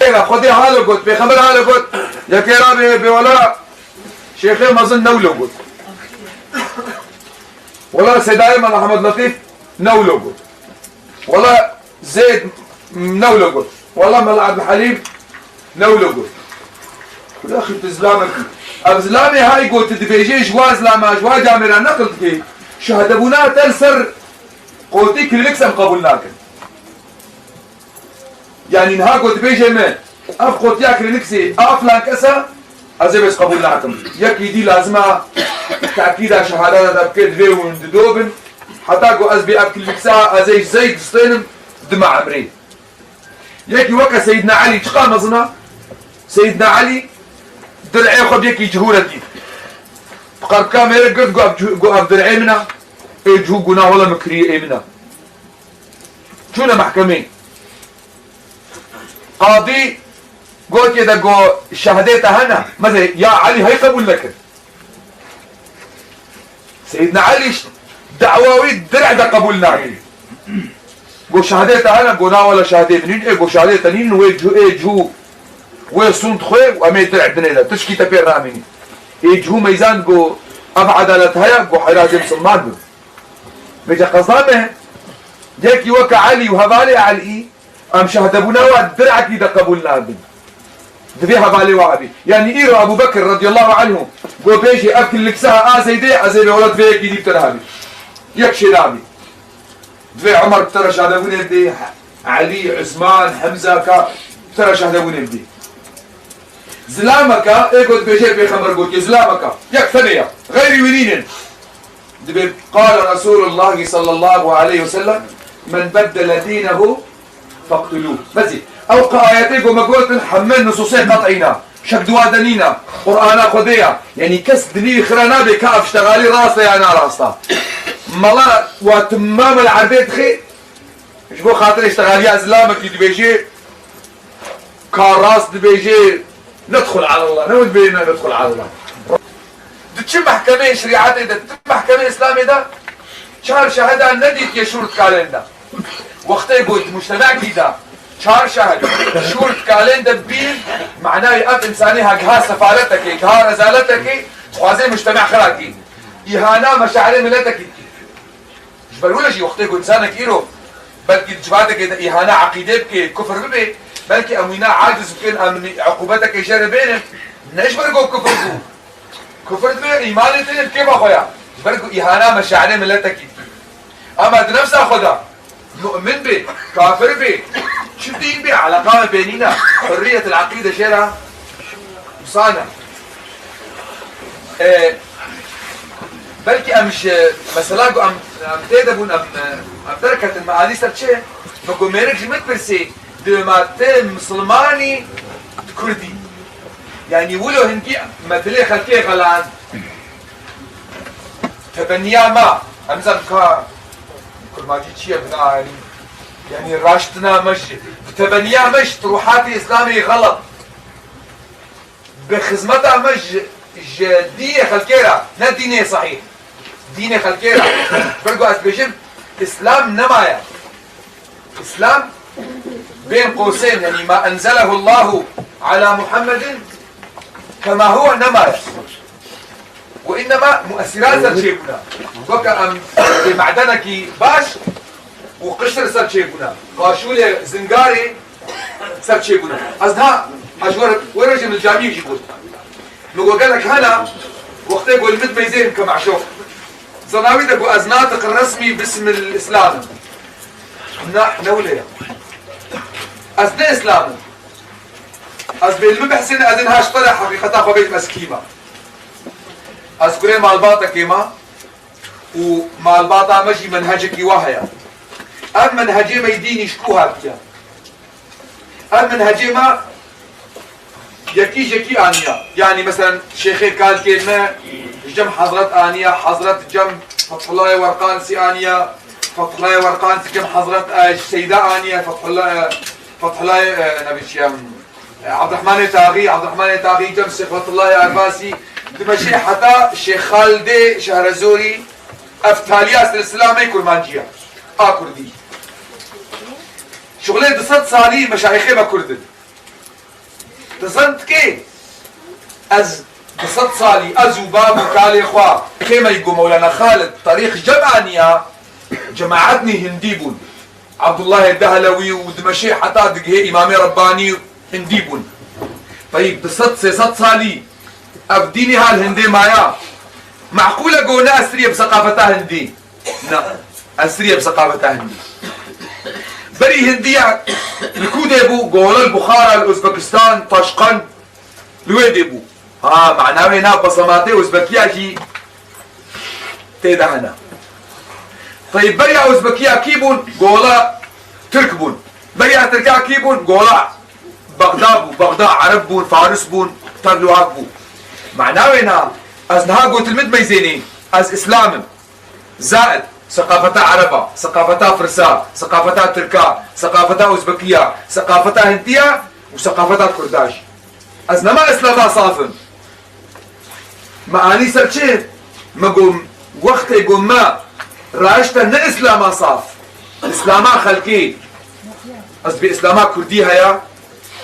الله خذي حاله قلت في خبر حاله قلت يا كرامي بولا شيخي ما ظن نولو قلت ولا سيداي من أحمد لطيف نولو قلت ولا زيد نولو قلت والله ما عبد الحليم نولو قلت يا اخي بزلامك ابزلامي هاي قلت دبيجي جواز لما جواز جامرة نقلت كي شهدبونا تلسر قلتي كل لكسم قبولناك يعني نها قلت بيجي من اف قلت يا كلينكسي افلان كسا ازي بس قبولناكم يكي دي لازمه تاكيد شهاده بكيت في وندوبن حتى قو ازبي اب كلينكسا ازي زيد سطينم دمع عمري يكي وكا سيدنا علي تقام مظنا سيدنا علي درعي خب يكي جهولتي قرب كاميرا قلت قو اب درعي منا ايه جهو قنا ولا مكري ايه منا شونا محكمين قاضي قلت كده قو شهديتها هنا مثلا يا علي هي قبول لك سيدنا علي دعواوي درع ده قبولنا عليه قو شهديتها هنا قو ولا شهديت نين ايه قو شهديتها نين ويجهو ايه جهو ويصونت خوي وامي درع دنيلا تشكي تبير راميني ايه جهو ميزان قو ابعد لتهيا قو حيرات مسلمان قو ميجا قصامه ديكي وكا علي وهبالي علي ام شهدبونا واد درعك اذا قبولنا بي دفيها بالي وعبي يعني ايرو ابو بكر رضي الله عنه قو بيجي اكل لكسها ازيدي ازيدي ولد فيك يدي بترهابي يكشي رابي دفي عمر بترى شهدبونا بدي علي عثمان حمزة كا بترى شهدبونا بدي زلامك ايه قلت بيجي في خمر قلت زلامك يك ثانية غير ولين قال رسول الله صلى الله عليه وسلم من بدل دينه فاقتلوه مزي او آياتي وما قلت حمل نصوصين قطعينا شك دوادنينا قرآن خديا يعني كس دني خرانا بكاف اشتغالي راسه يعني راسه ملا وتمام العربية خي شبو خاطر اشتغالي ازلامك دبيجي كاراس دبيجي ندخل على الله نود بينا ندخل على الله دتش محكمة شريعتي ده محكمة اسلامي ده شهر شهادة نديت يشورت كالندا وقتها قلت مجتمع كده شهر شهر شورت كالندا بين معناه يقف انساني هكها سفارتك هكها رزالتك وهذا مجتمع خراكي إهانة مشاعر ملتك جبروا شيء وقتها قلت انسانك إيرو بلكي جبادك إهانة عقيدتك كفر ببي بلكي أمينا عاجز بكين أمني عقوبتك يشار بينك نايش برقو كفر كفرت بي إيماني تنين كيف أخويا برقو إهانة مشاعر ملتك أما نفس أخذها نؤمن به كافر به شو دين به علاقة بيننا حرية العقيدة شيرها وصانا بلكي أمش مثلا أم تيدبون أم تركت المعاني سرتشي فكو ميرك جمت برسي دماتين مسلماني كردي يعني ولو هنكي مثلي خلقي غلان تبنيا ما أمزم كا كرماتي تشيه بنا يعني راشتنا مش تبنيا مش طروحاتي إسلامي غلط بخزمتها مش ديني خلقيرا لا ديني صحيح ديني خلقيرا برقو أسبيجم إسلام نمايا إسلام بين قوسين يعني ما أنزله الله على محمد كما هو نمايا وإنما مؤثرات سرشيبنا وكا أم معدنك باش وقشر سرشيبنا قاشولي زنقاري سرشيبنا أصدها أجور ورجل من الجامعة يجيبون نقول لك هنا وقتها يقول مد ميزين كمعشوق زناوي دقو أزناتك الرسمي باسم الإسلام نولي أزنا إسلام أزبي المبحسن أذنهاش طلع حقيقة خبيت مسكيمة أذكرين مع الباطة كيما ومع الباطة مجي منهجك وهيا أم منهجي ما يديني شكوها بكيا أم منهجي ما يكي آنية يعني مثلا شيخي قال كلمة جم حضرت آنية حضرت جم فتح الله ورقان سي آنية فتح الله ورقان سي جم حضرت سيدة آنية فتح الله نبي شيام عبد الرحمن تاغي جم فتح الله أرباسي دمشي حتى الشيخ خالد شهرزوري افتالياس الإسلام يكون مانجيا كردي شغلي دصد صالي مشايخي ما كردن تصنت كي از بصد صالي ازو باب وكالي خوا كيما يقول مولانا خالد طريق جمعانيا جماعتني هنديبون عبد الله الدهلوي ودمشي حتى دقهي امامي رباني هنديبون طيب بصد صالي ابديني هالهندي مايا معقولة قونا اسرية بثقافتها هندي نعم اسرية بثقافتها هندي بري هندية الكودة بو قولا البخارى الأوزبكستان طاشقند لويدي بو معناه هنا بصماتي أوزبكية كي تيدا هنا طيب بري أوزبكية كيبون قولا ترك بون بري تركيا كيبون قولا بغداد عرب بون فارس بون ترلوهاك بو معناه هنا از نها قلت المد ميزيني از إسلام زائد ثقافتها عربة ثقافتها فرسا ثقافتها تركا ثقافتها أوزبكية ثقافتها هندية وثقافتها كرداش أزنما إسلاما صافن معاني سرچه مقوم وقت يقوم ما راشتا نا إسلاما صاف إسلاما خلقي أصبي إسلاما كردي هيا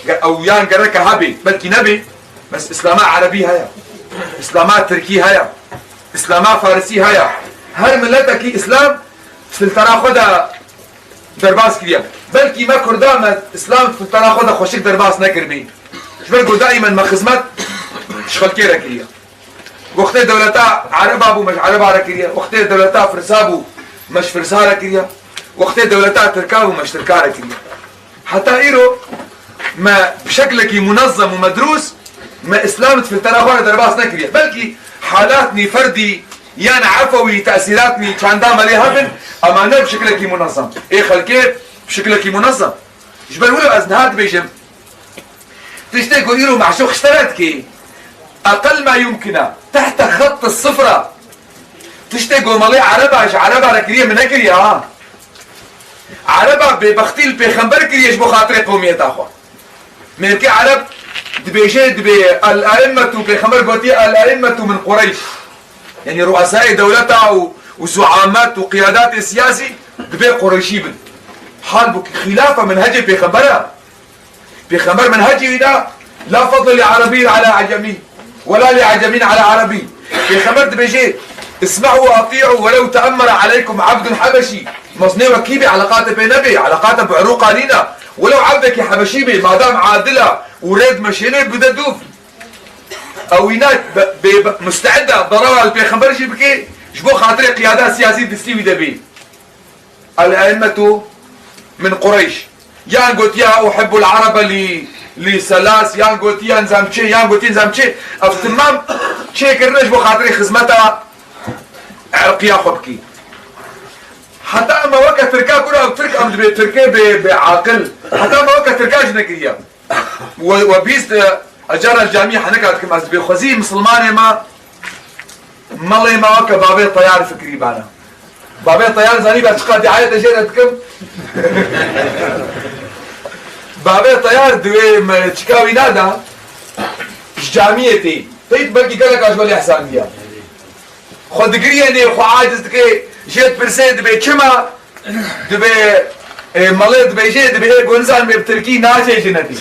أو يان قررك هبي بلكي نبي بس إسلاما عربي هيا إسلاما تركي هيا إسلاما فارسي هيا هر ملتك اسلام فلترا خدا درباس كريا بلكي ما كردام اسلام فلترا خدا خوشك درباس نكربي جبرقو دائما ما خدمت شغل كيرا كريا وقت دولتا عرب ابو مش عرب على كريا وقت دولتا فرسابو مش فرسارا كريا وقت دولتا تركابو مش تركارا كريا حتى ايرو ما بشكلك منظم ومدروس ما اسلام فلترا خدا درباس نكريا بلكي حالاتني فردي يعني عفوي تأثيراتني كان دام عليها هبن أما أنا بشكلك منظم إيه خلقيت بشكلك منظم جبل ولو از نهاد بيجم تشتي قوليرو معشوق اشترتكي اقل ما يمكن تحت خط الصفرة تشتي قول مالي عربة ركريه من اكريا عربة ببختي البيخنبر كريش بو خاطري قومية اخوة ملكي عرب دبيجي دبي الائمة بيخنبر قوتي الائمة من قريش يعني رؤساء دولتها وزعامات وقيادات السياسي دبي قريشي بن حال بك خلافة منهج بيخنبرها بيخنبر منهجي إذا لا فضل لعربي على عجمي ولا لعجمي على عربي بيخنبر دبيجي اسمعوا واطيعوا ولو تأمر عليكم عبد حبشي مصنع وكيبي علاقات بينبي علاقات بعروق لينا ولو عبدك حبشي بي ما دام عادلة وريد مشيني بدا دوف او هناك مستعدة ضرورة البيخنبر شي بكي شبو خاطري قيادات سياسية تستوي دبي الأئمة من قريش يان قلت يا أحب العرب لسلاس يان قلت يا نزام شي يان قلت نزام شي افتمام شي كرنش بو خاطري خزمتها عرقيا خبكي حتى اما وقت تركا كلها ترك ام دبي تركي بعاقل حتى اما وقت تركا جنكيه وبيست اجار الجامعه حنكات كما دبي خوزي مسلمان ما مالي ما وقت بابي طيار فكري بانا بابي طيار زاني بتقاد دعايه اجيتكم بابي طيار دوي تشكاوي نادا جامعتي تيت بلكي قالك اجوالي احسان ديا خود قريني خو عاجز دكي جيت برسي دبي كما دبي مالي دبي جي دبي هيك ونزان بتركي ناجي جنتي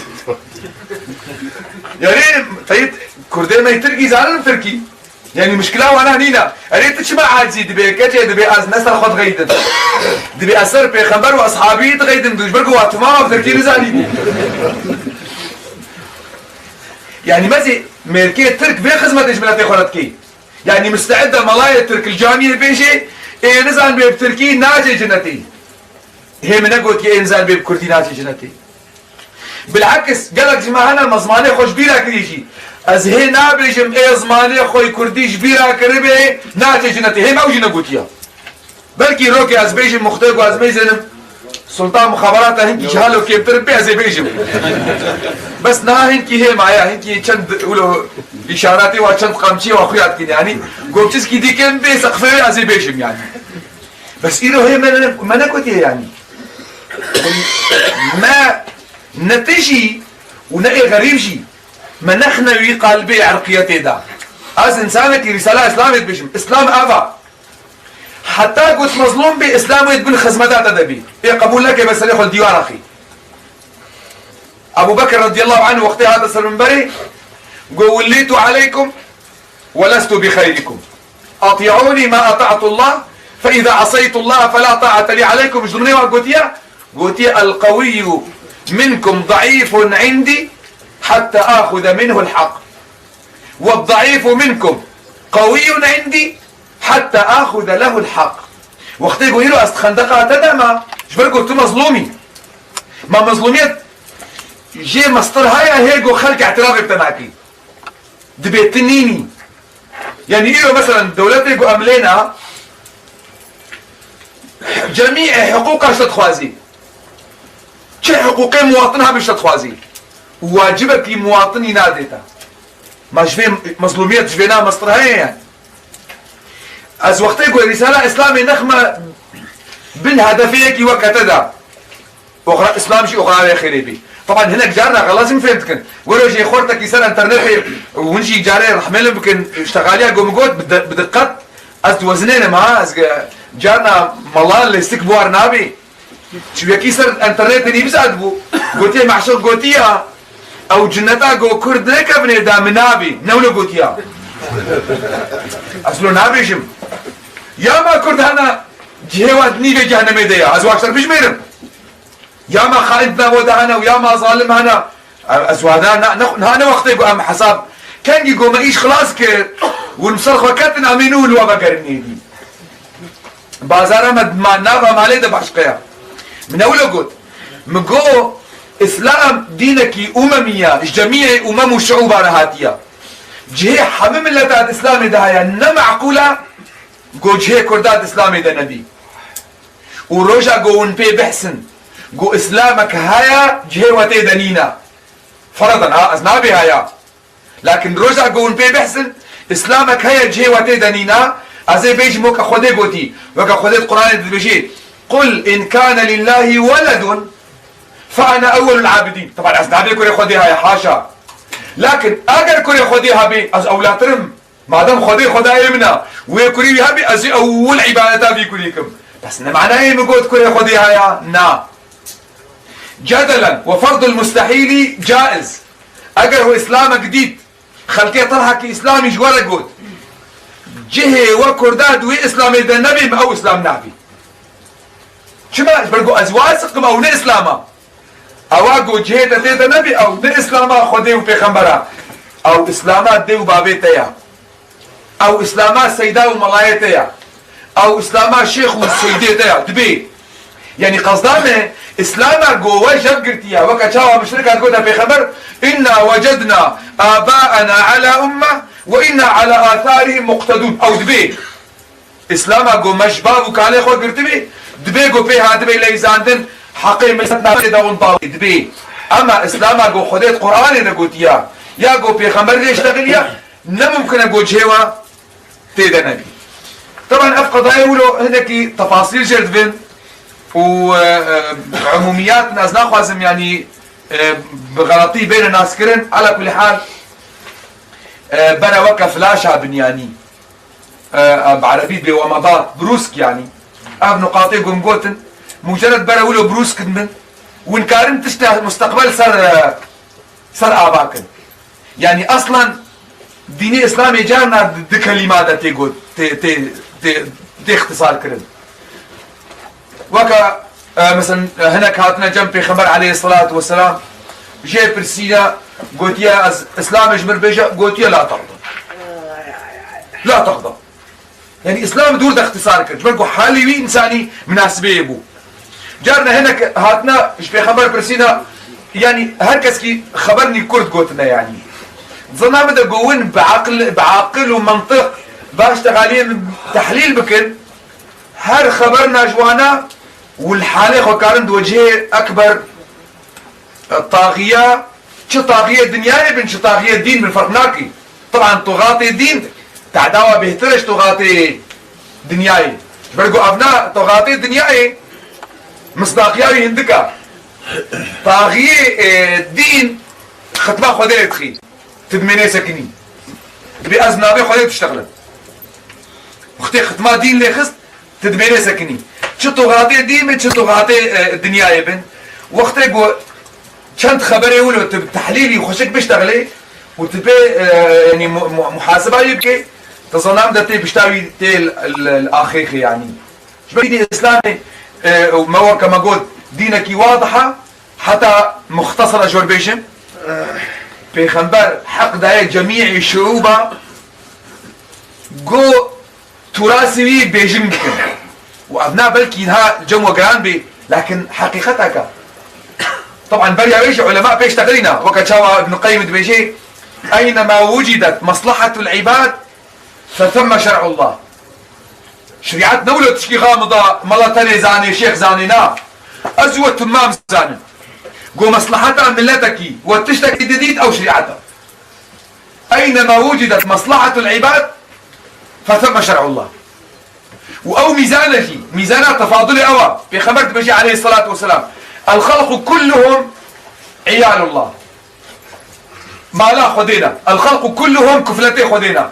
يعني تيت كردين ما يتركي زانن تركي يعني مشكلة وانا هنينا اريد تشمع عاجزي دبي كتي دبي از نسر خود غيدن دبي اثر بيخنبر واصحابي غيدن دوش برقوا واتمام تركي نزاني يعني مازي ميركي ترك بين خدمتش ملاتي خولتكي يعني مستعدة ملايا ترك الجامعة بيجي ايه نزان بيب تركي ناجي جنتي هي من اقوت ايه نزان بيب كردي ناجي جنتي بالعكس قالك جماعة انا مزماني خوش بيرا كريجي از هي نابريجم ايه زماني خوي كرديش بيرا كربي ناجي جنتي هي موجي نقوتيا بلكي روكي از بيجم مختيق واز ميزنم سلطان مخابرات هنكي جهالو كيف تربي از بيجم بس نا هنكي هي معايا هنكي چند ولو اشاراتي وچند قمشي واخويات كده يعني قوبتس كي دي كان بي سقفه از بيجم يعني بس إيرو هي ما نكوتي يعني ما نتجي ونقي غريب شي ما نخنوي قلبي عرقيتي دا از انسانك رسالة اسلامية بيجم اسلام ابا حتى قلت مظلوم بإسلام ويتبن خزمتات أدبي إيه قبول لك بس ليخل الديوان أخي أبو بكر رضي الله عنه وقتها هذا المنبري وليت عليكم ولست بخيركم أطيعوني ما أطعت الله فإذا عصيت الله فلا طاعة لي عليكم مش ضمني قلت القوي منكم ضعيف عندي حتى آخذ منه الحق والضعيف منكم قوي عندي حتى آخذ له الحق وقت يقول له استخندقها تدما شبر قلت مظلومي ما مظلوميت جي مصدر هاي هيك خلق اعتراف بتناكي دبيتنيني يعني إيه مثلا دولتي يقول أملينا جميع حقوقها شتخوازي شي حقوقي مواطنها بشتخوازي واجبك لمواطني ناديتا ما شفين مظلوميت شفيناها مصدر هاي يعني از وقت يقول رسالة إسلامي نخمة بن هدفيك وكتدا أخرى إسلام شيء أخرى خيري بي طبعا هناك جارنا لازم فهمتكن ولو شي خورتك يسال انترنت ونجي جاري رحمل يمكن اشتغاليها قوم قوت بدقت از وزنين ما از جارنا ملال اللي استكبوا ارنابي شو يكسر انترنت اللي بزادبو قلت معشوق قوتيها او جنتا قو كرد لك ابن دام نابي نولو قوتيها اصلو نابيشم يا ما كرد هنا جهوات نيجي جهنم يديها ازو اكثر بجميرم يا ما خائنتنا ودا هنا ويا ما ظالم هنا ازو هذا وقت يقول ام حساب كان يقول ما ايش خلاص كر والمصرخ وكاتن امينول وبقرني بازار ما نافا مالي ده باشقيا من اول قلت مقو اسلام دينك امميه جميع امم وشعوب رهاتيه جهه حمم اللتات اسلامي ده هي نمعقوله قو جهه كردات اسلامي ده نبي وروجا قو ونبي بحسن قو إسلامك هيا جهوتي دنينا فرضا أزنابي هيا لكن رجع قون بي بحسن إسلامك هيا جهوتي دنينا أزي بيجي موكا خودي قوتي وكا خودي القرآن بيجي قل إن كان لله ولد فأنا أول العابدين. طبعا أزنابي كوري خودي هيا حاشا لكن أجر كوري خودي هبي أز أولاد ترم ما دام خودي خداي منا ويكوري هبي أزي أول عبادة بيكوريكم بس معناه ايه مقود كوري خودي هيا نا جدلا وفرض المستحيل جائز. اگر هو اسلام جديد خلقي طرحه كاسلامي جوار قود جهه وكرداد واسلامي ده نبي او اسلام نبي شما برقو ازواسق او نه اسلاما اواقو جهه ده نبي او نه اسلاما خودي وبيغمبره او اسلامات دي وبابيتيا او اسلامات سيدا وملايتيا او اسلاما شيخ والسيدة دبي يعني قصدانه اسلاما قوة جب قرتيا وكا شاوها مشركة تقولها في خبر إنا وجدنا آباءنا على أمة وإنا على آثارهم مقتدون او دبي اسلاما قو مشباب وكالي خود قرتبي دبي قو بيها دبي ليزاندن حقي ملسطنا دون طاوي دبي اما اسلاما قو خديت قرآن نقوتيا يا قو في خبر ليش تغليا نممكن اقو جهوا تيدا نبي. طبعا افقد يقولوا هناك تفاصيل جردفن وعموميات ناس ناخذهم يعني بغلطي بين الناس كرن. على كل حال بنا وقف فلاشة بنياني بعربية بومضات بروسك يعني اب نقاطي قمقوتن مجرد بنا يقولوا بروسك من وانكارن تشتهي مستقبل صار اباكن يعني اصلا ديني اسلامي جارنا دي كلمات تيقول دي اختصار كرد وكا مثلا هناك هاتنا جنبي خبر عليه الصلاة والسلام جاي برسينا قلت يا اسلام اجمر بيجا قلت يا لا تغضب لا تغضب يعني اسلام دور ده اختصار كرد جبرقو حالي انساني مناسبة يبو جارنا هناك هاتنا جبي خبر برسينا يعني هركس كي خبرني كرد قلتنا يعني ظنا مدى قوين بعقل ومنطق باش تغالين تحليل بكن هر خبرنا جوانا والحالة خوكارن دوجه اكبر طاغية شو طاغية دنياي بن شو طاغية دين بالفرقناكي. طبعا طغاطي الدين تعداوا بيهترش طغاطي دنياي برقو ابناء طغاطي دنياي مصداقياوي هندكا طاغية الدين ختما خدير تخي تدميني سكني بأزنابي خدير تشتغل وقتي ختما دين لي خست تدميني سكني شو طغاطي دين من شو طغاطي الدنيا يبن وقتي قو كانت خبري ولو تحليلي وخشك بيشتغلي وتبي يعني محاسبة يبكي تصنام دتي بيشتاوي تيل الآخيخي يعني شبه الإسلامي ما هو كما قلت دينك واضحة حتى مختصرة جور بيشم بيخنبر حق داي جميع الشعوب جو تراثي بيجم ممكن وابناء بلكي انها جمو جران بي لكن حقيقتك طبعا بريا بيش علماء بيشتغلنا وقد شاوى ابن قيم بيجي اينما وجدت مصلحة العباد فثم شرع الله. شريعتنا ولو تشكي غامضة ملا تاني زاني شيخ زانينا ازوى تمام زاني قو مصلحتها ملتك وتشتكي جديد او شريعتها. اينما وجدت مصلحة العباد فثم شرع الله. او ميزانك ميزانات تفاضلي اوى في خبرت بشي عليه الصلاة والسلام الخلق كلهم عيال الله ما لا خدينا الخلق كلهم كفلتي خدينا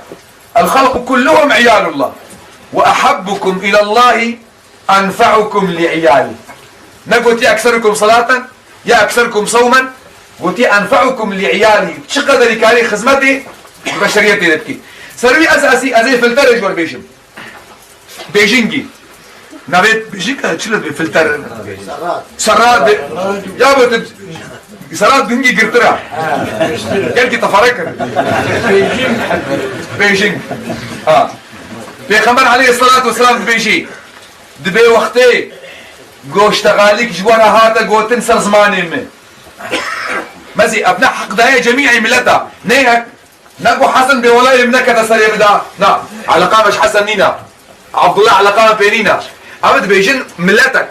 الخلق كلهم عيال الله واحبكم الى الله انفعكم لعيالي. نقول يا اكثركم صلاة يا اكثركم صوما قلت انفعكم لعيالي شقد لكاري خدمتي بشريتي نبكي سروي اساسي ازي فلتر جوار بيشم بيجينجي نبيت بيجيك شلت بفلتر سراد يا بت سراد بيجي قرطرة قالك تفرق بيجينج بيخمر عليه الصلاة والسلام بيجي دبي وقتي قوش تغاليك جوانا هذا قو تنسى زماني من مزي ابناء حق داية جميع ملتها نيهك نقو حسن بولاي منك تسري بدا نا على قامش حسن نينا عبد الله على قام بينينا عمد بيجن ملتك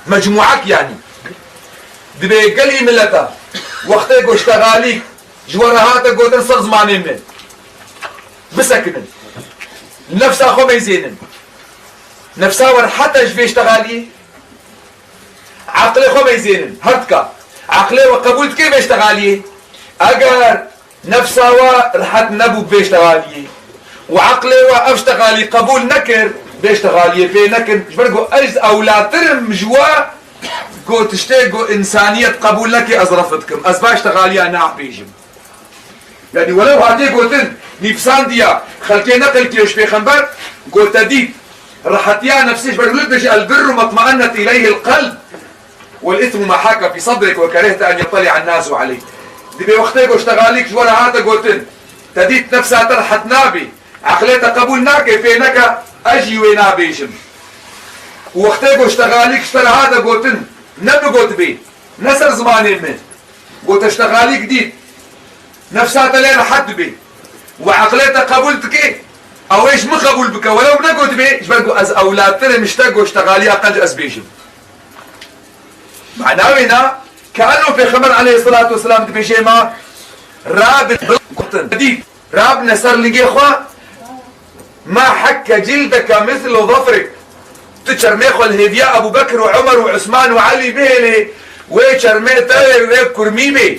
مجموعك يعني دبي قلي ملتا وقتي قو اشتغاليك جوارهاتا قوتن صر زمانين من بسكنن نفسها خو ميزينن نفسها ور حتى جفي اشتغالي عقلي خو ميزينن هرتكا عقلي وقبولت كيف اشتغالي اگر نفسها ورحت نبو بيشتغالي وعقلي واشتغالي قبول نكر بيشتغالي في نكر جبرقو اجز اولاترم جوا قو تشتاقو انسانية قبول لك ازرفتكم ازبا اشتغالي انا بيجم يعني ولو هاتي قوتن نفسان ديا خلقي نقل كيوش في خنبر قو تديد رحتيا نفسيش برقلتش البر ما اطمأنت اليه القلب والاثم ما حاك في صدرك وكرهت ان يطلع الناس عليه دي بوقتي قو اشتغاليك جوانا هاتا قوتن تديد نفسها ترحت نابي عقليتا قبول ناكي في نكا اجي وينا بيجم وقتي قو اشتغاليك اشترى هذا قوتن نبي قوت بي نسر زمانين من قوت اشتغاليك ديد نفسها تلين حد بي وعقليتا قبولتك او ايش ما قبول بك ولو نقوت بي جبرقو از اولاد تري مشتاقو اشتغالي اقل از بيجم معناه هنا كأنه في خمر عليه الصلاة والسلام بيجيما راب ديد راب نسر لقي اخوة ما حك جلدك مثل ظفرك تشرميخو الهدياء ابو بكر وعمر وعثمان وعلي بيلي ويشرمي تاوي ويبكر ميمي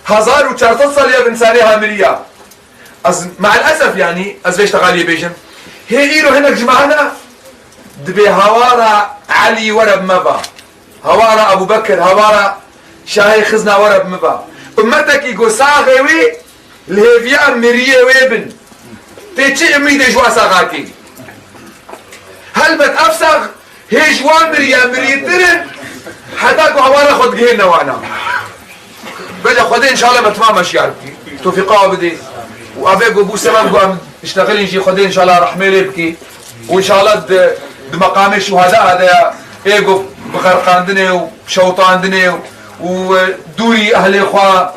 هزار وشارتصل يا بنساني هاملية مع الاسف يعني از بيش تغالي بيجم هي ايرو هناك جمعنا دبي هوارا علي ورب مبا هوارا ابو بكر هوارا شاهي خزنا ورب مبا امتك يقو ساغيوي الهدياء مريه ويبن تيجي امي دي جوا ساغاكي هل بتأفسغ هي جوان مريترن حتى قو عوانا خد جهينا وانا بجا خدين ان شاء الله بتمام اشياء توفيقا بدي وابيقو بو سلام قو اشتغل نجي خدين ان شاء الله رحمه لبكي وان شاء الله بمقام الشهداء هذا ايقو بغرقاندني وشوطاندني ودوري اهلي اخوة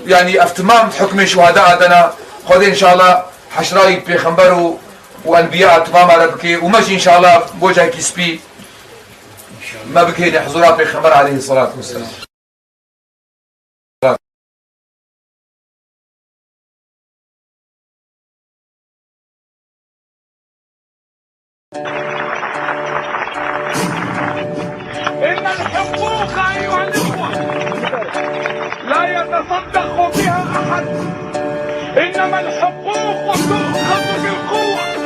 يعني افتمام حكم الشهداء هذا خدين ان شاء الله حشراي بيخنبرو وانبياء تمام على بكي وماشي ان شاء الله بوجه كيسبي ما بكيني حضورات بيخمر عليه الصلاة والسلام إن الحقوق أيها الإخوة لا يتصدق بها أحد إنما الحقوق تؤخذ بالقوة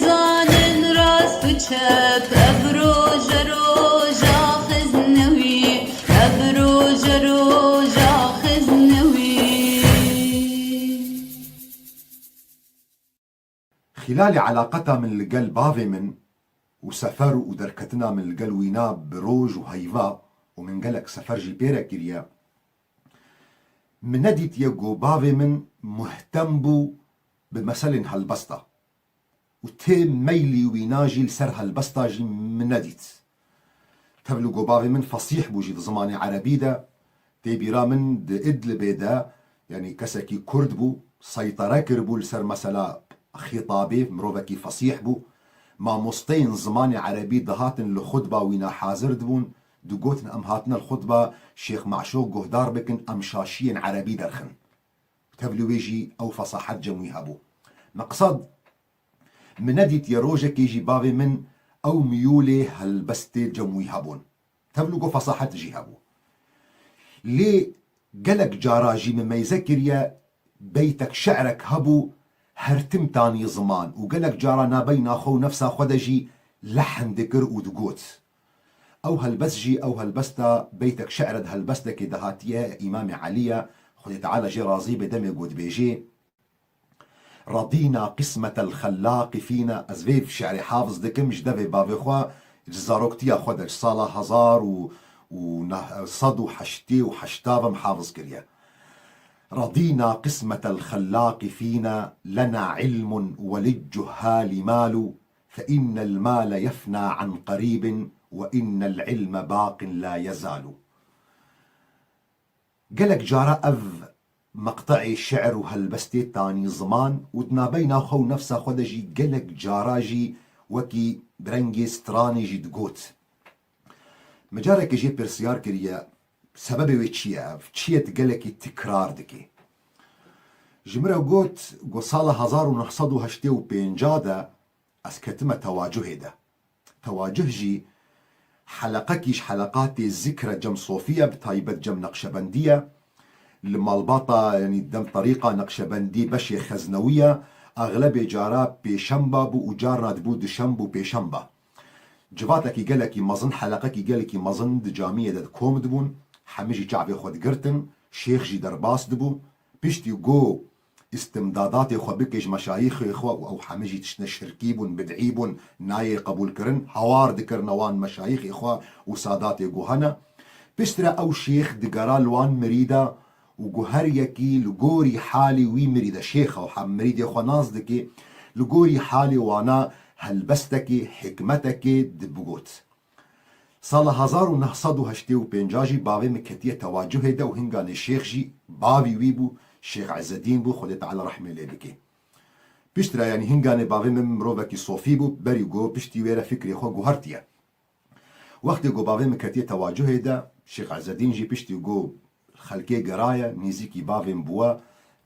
زان راست و چپ ابروج روجا خزنوی ابروج روجا خزنوی. خلال علاقتها من القل بافي من وسفر ودركتنا من القل وينا بروج وهيفا ومن قلك سفر جي بيرا كريا من نديت يقو بافي من مهتم بو بمثل هالبسطة وتيم ميلي ويناجي لسر هالبسطة جي من نديت تبلو قو بافي من فصيح بو جي زماني عربي دا تيبيرا من دا إدلبي دا يعني كسكي كرد بو سيطرة كربو لسر مثلا خطابي مروفكي فصيح بو ما مستين زماني عربي دهاتن لخطبة وينا حاضر دبون دوغوتن ام هاتنا الخطبة شيخ معشوق قهدار بكن ام شاشين عربي درخن تبلو يجي او فصاحة جموي هابو مقصد من نديت يروجك يجي بابي من او ميولي هالبستي جموي هابون تبلو فصاحة جي هابو ليه قلق جاراجي مما يذكر بيتك شعرك هبو هرتم تاني زمان وقلك جارانا بينا خو نفسها خدجي لحن ذكر ودقوت او هالبسجي او هالبستا بيتك شعرد هالبستا كدهاتيا امام عليا خدي تعالى جي رازي بدمي قود بيجي رضينا قسمة الخلاق فينا ازفيف شعري حافظ دكم جدفي بافي خوا جزاروكتيا خدج صالة هزار وصدو حشتي وحشتابا محافظ كريا رضينا قسمة الخلاق فينا لنا علم وللجهال مال فإن المال يفنى عن قريب وإن العلم باق لا يزال. قالك جارة أف مقطعي شعر وهالبستي تاني زمان ودنا بينا خو نفسه خدجي قالك جاراجي وكي برنجي ستراني جي دقوت مجارك جي برسيار كريا سببي ويتشيا تقلكي تكرار دكي جمرة قوت قصالة 1985 أسكتمة تواجه ده تواجه جي حلقكيش حلقات الذكرى جم صوفيا بتايبة جم نقشبندية المالباطة يعني دم طريقة نقشبندي بشي خزنوية أغلب جارة بيشمبا بو وجارنا دبو دشمبو بيشمبا جواتك قالك مظن حلقك قالك مظن دجامية دد كوم دبون حميجي شعبي خود قرتن شيخ جي درباس دبو بيشتي جو استمدادات خو بكج مشايخ اخو او حميجي تشنا شركيبون بدعيبون ناي قبول كرن هوار ذكر نوان مشايخ اخو وسادات جوهنا بيشترى او شيخ دقرال وان مريدا وجوهر يكي لجوري حالي وي مريدا شيخ او حم مريد اخو نازدكي لجوري حالي وانا هلبستكي حكمتكي دبقوت صالة 1985 بابي مكتية تواجه ده وهنغان الشيخ جي بابي ويبو الشيخ عز الدين بو خدي تعالى رحمه الله بكي بيشترى يعني هنغان بابي من مروبكي صوفي بو بريقو بيشتي ويرا فكري خو جوهرتيا وقت جو بابي مكتية تواجه ده الشيخ عز الدين جي بيشتي جو خلقي قرايا نيزيكي بابي مبوا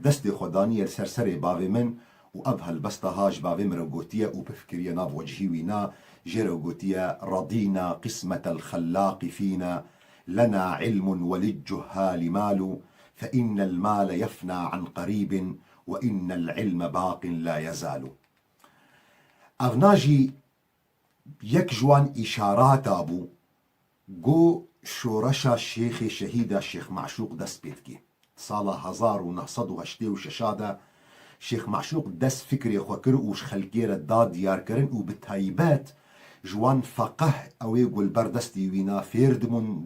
دستي خداني السرسري بابي من وأبها البستهاج بابي مروقوتيا وبفكريا ناب وجهي وينا جيروغوتيا رضينا قسمة الخلاق فينا لنا علم وللجهال مال فإن المال يفنى عن قريب وإن العلم باق لا يزال. أغناجي يكجوان إشارات أبو جو شورشا الشيخ الشهيد الشيخ معشوق دست بيتكي صالة 1986 شيخ معشوق دست فكري خوكر وش خلقير الداد ديار كرن وبتايبات جوان فقه او يقول بردستي وينا فيردمون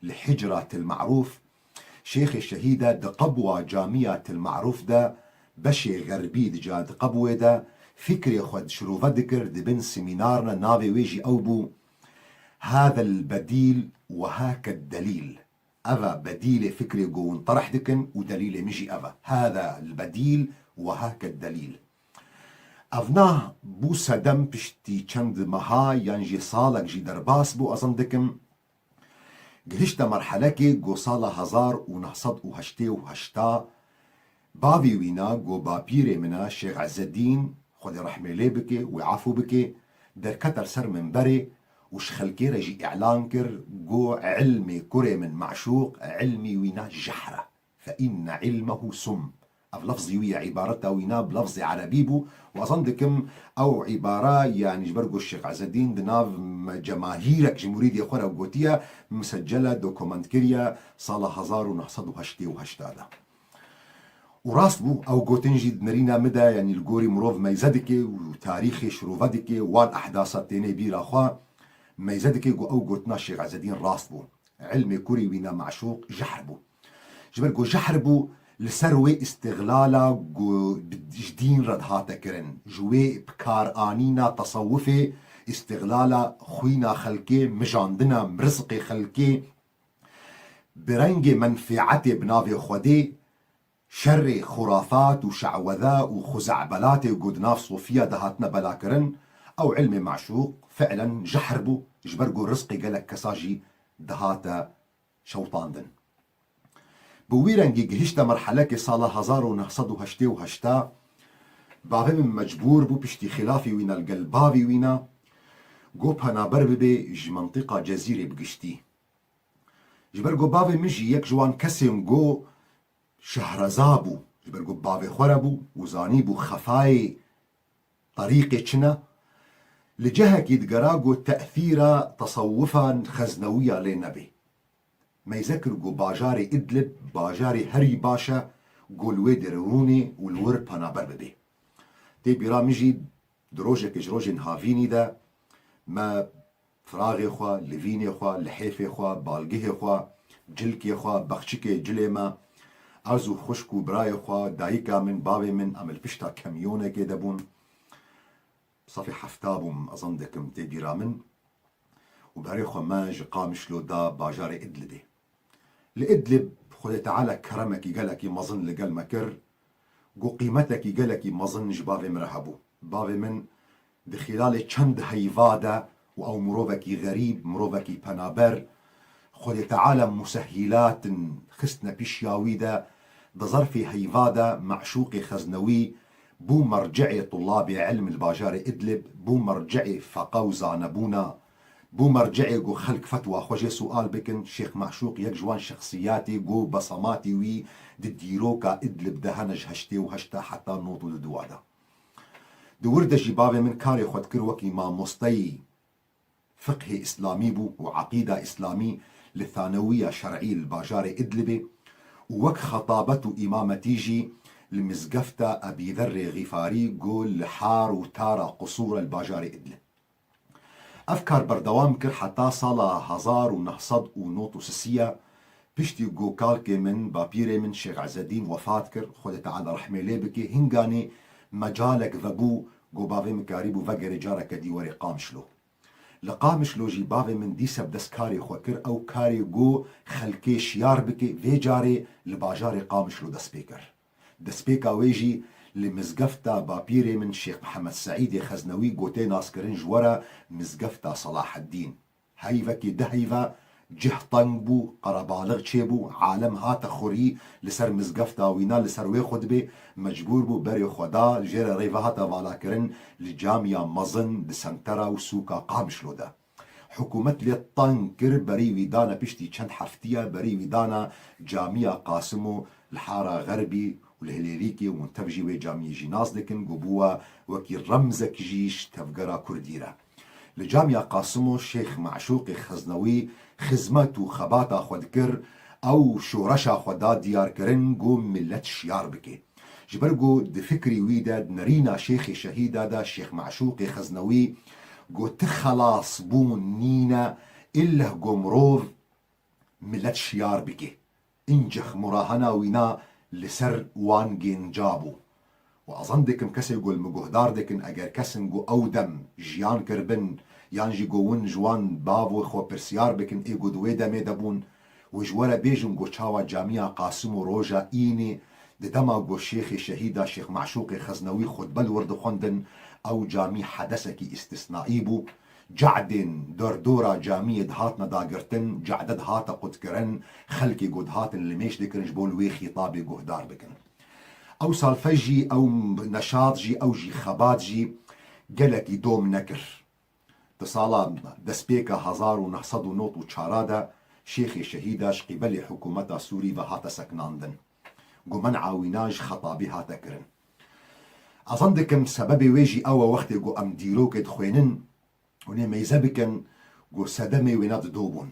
لحجرة المعروف شيخ الشهيدة دقبوة جامعة المعروف ده بشي غربي دجا دقبوة ده فكري خود شروفة ذكر دبن سيمينارنا نافي ويجي أوبو هذا البديل وهاك الدليل أفا بديل فكري قون طرح دكن ودليل مجي أفا هذا البديل وهاك الدليل أفناه بو سدم بشتي چند مها ينجي صالك جي درباس بو أظن دكم قهشت مرحلة كي قو صالة 1988 بابي وينا قو بابيري منا الشيخ عز الدين خذي رحمة لي بكي ويعافو بكي در كتر سر من بري وش خلكي رجي إعلان كر قو علمي كري من معشوق علمي وينا جحرة فإن علمه سم اف لفظي ويا عبارتها وينا بلفظ عربي بو واظن دكم او عباره يعني جبرقو الشيخ عز الدين دناف جماهيرك جمهوريه خورا وقوتيه مسجله دوكومنت كريا صالة 1988 وراست بو او قوتنجي دنرينا مدى يعني الجوري مروف ميزدكي وتاريخي شروفدكي وان احداثات تاني بيرا خوا ميزدكي او قوتنا الشيخ عز الدين راست بو علمي كوري وينا معشوق جحربو جبرقو جحربو لسروي استغلالا جدين ردهاتا كرن جوي بكار آنينا تصوفي استغلالا خوينا خلكي مجاندنا مرزقي خلكي برنج منفعتي بنافي خودي شر خرافات وشعوذاء وخزعبلات وقدناف صوفيا دهاتنا بلا كرن او علم معشوق فعلا جحربو جبرقو رزقي قالك كساجي دهاتا شوطاندن بويرنجي جهشتا مرحلة كي صالة 1988 بابي من مجبور بو بشتي خلافي وينا القلباوي وينا جو بنابر ببي ج منطقة جزيرة بقشتي جبرقو بابي مجي يك جوان كسين جو شهرزابو جبرقو بابي خوربو وزانيبو خفاي طريقي چنا لجهة كي دقراقو تأثيرا تصوفا خزنوية للنبي ما يذكرقو باجاري إدلب باجاري هري باشا قولوي دروني والور بنابر ببي تي بيرا مجي دروجك جروج هافيني دا ما فراغي خوا لفيني خوا لحيفي خوا بالقه خوا جلكي خوا بخشكي جليما ارزو خشكو براي خوا دايكا من بابي من عمل بشتا كميونة كده بون صافي حفتابهم اظن دكم تي بيرا من وبهري خوا ما قامش له دا باجاري إدلبي لإدلب خذ تعالى كرمك يقالك مظن لقال مكر قو قيمتك يقالك مظن جبابي مرهبو بابي من بخلال چند هيفادا او مروفك غريب مروفك بنابر خذ تعالى مسهلات خستنا بيشياويدا بظرف هيفادا معشوق خزنوي بو مرجعي طلاب علم الباجار إدلب بو مرجعي فقاو زانبونا بو مرجعي جو خلق فتوى خوجي سؤال بكن شيخ معشوق يك جوان شخصياتي جو بصماتي وي دديروكا إدلب دهنج هشتي وهشتا حتى نوتو ددوادا دورد جبابي من كاري خود كروكي ما مستي فقه إسلامي بو وعقيدة إسلامي للثانوية شرعي الباجار إدلبي ووك خطابته إمامتيجي لمزقفة أبي ذر غفاري قول لحار وتارا قصور الباجار إدلب أفكار بردوام كر حتى صالة 1996 بشتي جو كالكي من بابيري من شيخ عز الدين وفات كر خود تعالى رحمه ليبكي هنغاني مجالك ذبو جو بافي مكاريبو فقر جارك ديوري قامشلو لقامشلو جي بافي من دي سب دسكاري خوكر او كاري جو خلكي شيار بكي في جاري لباجاري قامشلو دسبيكر دسبيكا ويجي لمزقفتا بابيري من شيخ محمد سعيد خزنوي قوتي ناسكرين جورا مزقفتا صلاح الدين هايفكي دهيفا جه طنبو قربالغ تشيبو عالم هاتا خوري لسر مزقفتا وينا لسر وي خدبي مجبور بو بري خدا جير ريفا هاتا فالاكرين لجامية مظن دسنترا وسوكا قامشلو دا حكومت للطن كر بري ويدانا بشتي چند حفتية بري ويدانا جامية قاسمو الحارة غربي والهليريكي ومنتفجي وي جامية جيناز دكن قبوة وكي رمزك جيش تفقرا كرديرا لجامية قاسمو الشيخ معشوق خزنوي خزمت وخباتا خودكر او شورشا خودا ديار كرن قوم ملت شيار بكي جبرقو دفكري ويدا نرينا شيخ شهيدا دا الشيخ معشوق خزنوي قو تخلاص بون نينا إله قومروف ملت شيار بكي انجخ مراهنا وينا لسر وانجين جابو وأظن ديكم كسي يقول مجهدار ديكن أجر كسن جو أودم جيان كربن يانجي جوون جوان بابو خو برسيار بكن إيجو دويدا ميدابون وجورا بيجن جو تشاوا جامعة قاسم روجا إيني دما جو شيخ شهيدا شيخ معشوق خزنوي خد بل ورد خندن أو جامع حدثكي استثنائي بو جعدن دردورا جامية دهاتنا داقرتن جعدد هاتا قد كرن خلقي قد هاتن لميش دكرنج بول وي خطابي جهدار بكن او سالفجي او نشاط جي او جي خبات جي قلقي دوم نكر تصالا دسبيكا 1994 شيخي شهيداش قبل حكومتا سوري وهاتا سكناندن قو منع ويناج خطابي هاتا كرن أظن دكم سببي ويجي أوا وقت قو أم ديروك دخوينن وني ميزبكن قو سدمي ويناد دوبون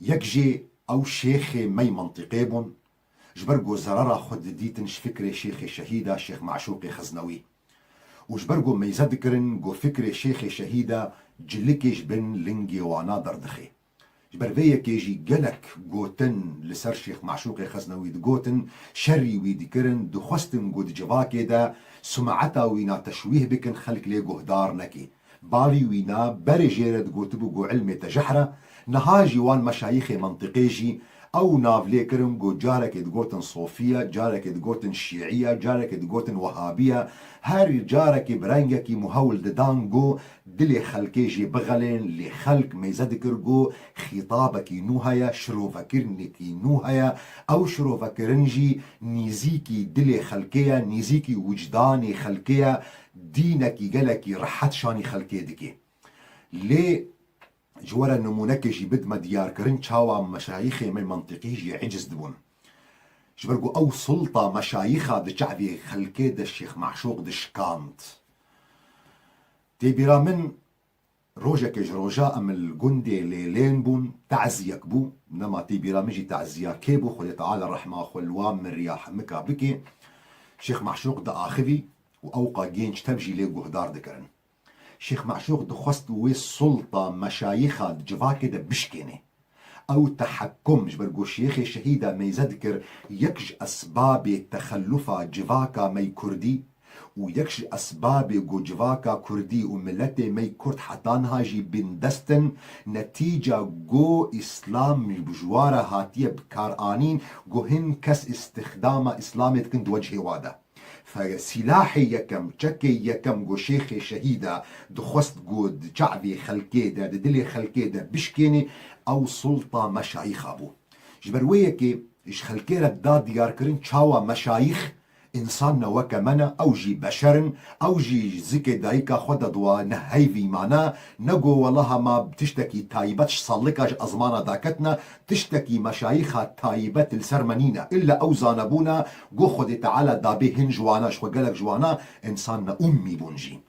يكجي أو شيخي مي منطقيبون جبرقو زرارة خد ديتنش فكري شيخي شهيدة شيخ معشوقي خزنوي وجبرقو ميزدكرن قو فكري شيخي شهيدة جلكيش بن لنجي وانا دردخي جبر فيا كيجي قلك قوتن لسر شيخ معشوقي خزنوي دقوتن شري ويدكرن دخستن قود جواكي دا سمعتا وينا تشويه بكن خلق ليقو هدار نكي بالي وينا بري جيرد قوتبو قو علمي تجحرة نهاجي وان مشايخي منطقيجي او نافلي كرم قو جارك دقوتن صوفية جارك دقوتن شيعية جارك دقوتن وهابية هاري جارك برانجكي مهول ددان قو دلي خلقيجي بغلين لي خلق ميزدكر قو خطابكي نوهيا شروفكرنكي نوهيا او شروفكرنجي نيزيكي دلي خلقيا نيزيكي وجداني خلقيا دينكي قلكي رحت شاني خلقي دكي ليه جوارا نمونكجي بدما ديار كرن شاوا مشايخي من منطقيجي عجز دبون جبرقو او سلطة مشايخة دجعبي خلقي دا الشيخ معشوق دشكانت تيبيرا من روجاكج روجا ام الجندي ليلين بون تعزيك بو نما تيبيرا مجي تعزيا كيبو خلي تعالى الرحمة خلوام من رياح مكا بكي شيخ معشوق دا آخذي واوقا جينش تبجي ليقو هدار دكرن شيخ معشوق دخست وي السلطة مشايخة جواكي دا بشكيني او تحكم جبرقو شيخي شهيدة ما يذكر يكج اسباب تخلفا جواكا مي كردي ويكش اسباب جو جواكا كردي وملتي مي كرد حتان هاجي بندستن نتيجة جو اسلام بجوارة هاتية بكارانين جو هن كس استخدام اسلامي كند وجهي وادا فسلاحي يكم تشكي يكم جو شيخي شهيدة دخست جود شعبي خلكيدا دلي خلكيدا بشكيني او سلطة مشايخ ابو جبرويكي ايش خلكيرا دا ديار كرين تشاوا مشايخ انسان وكمنا او جي بشرن او جي زكي دايكا خدا دوا نهيفي معنا نقو والله ما بتشتكي تايبتش صلكاش ازمانا داكتنا تشتكي مشايخها تايبت السرمنينا الا او زانبونا قو خدي تعالى دابيهن جوانا شو قالك جوانا انسان امي بونجي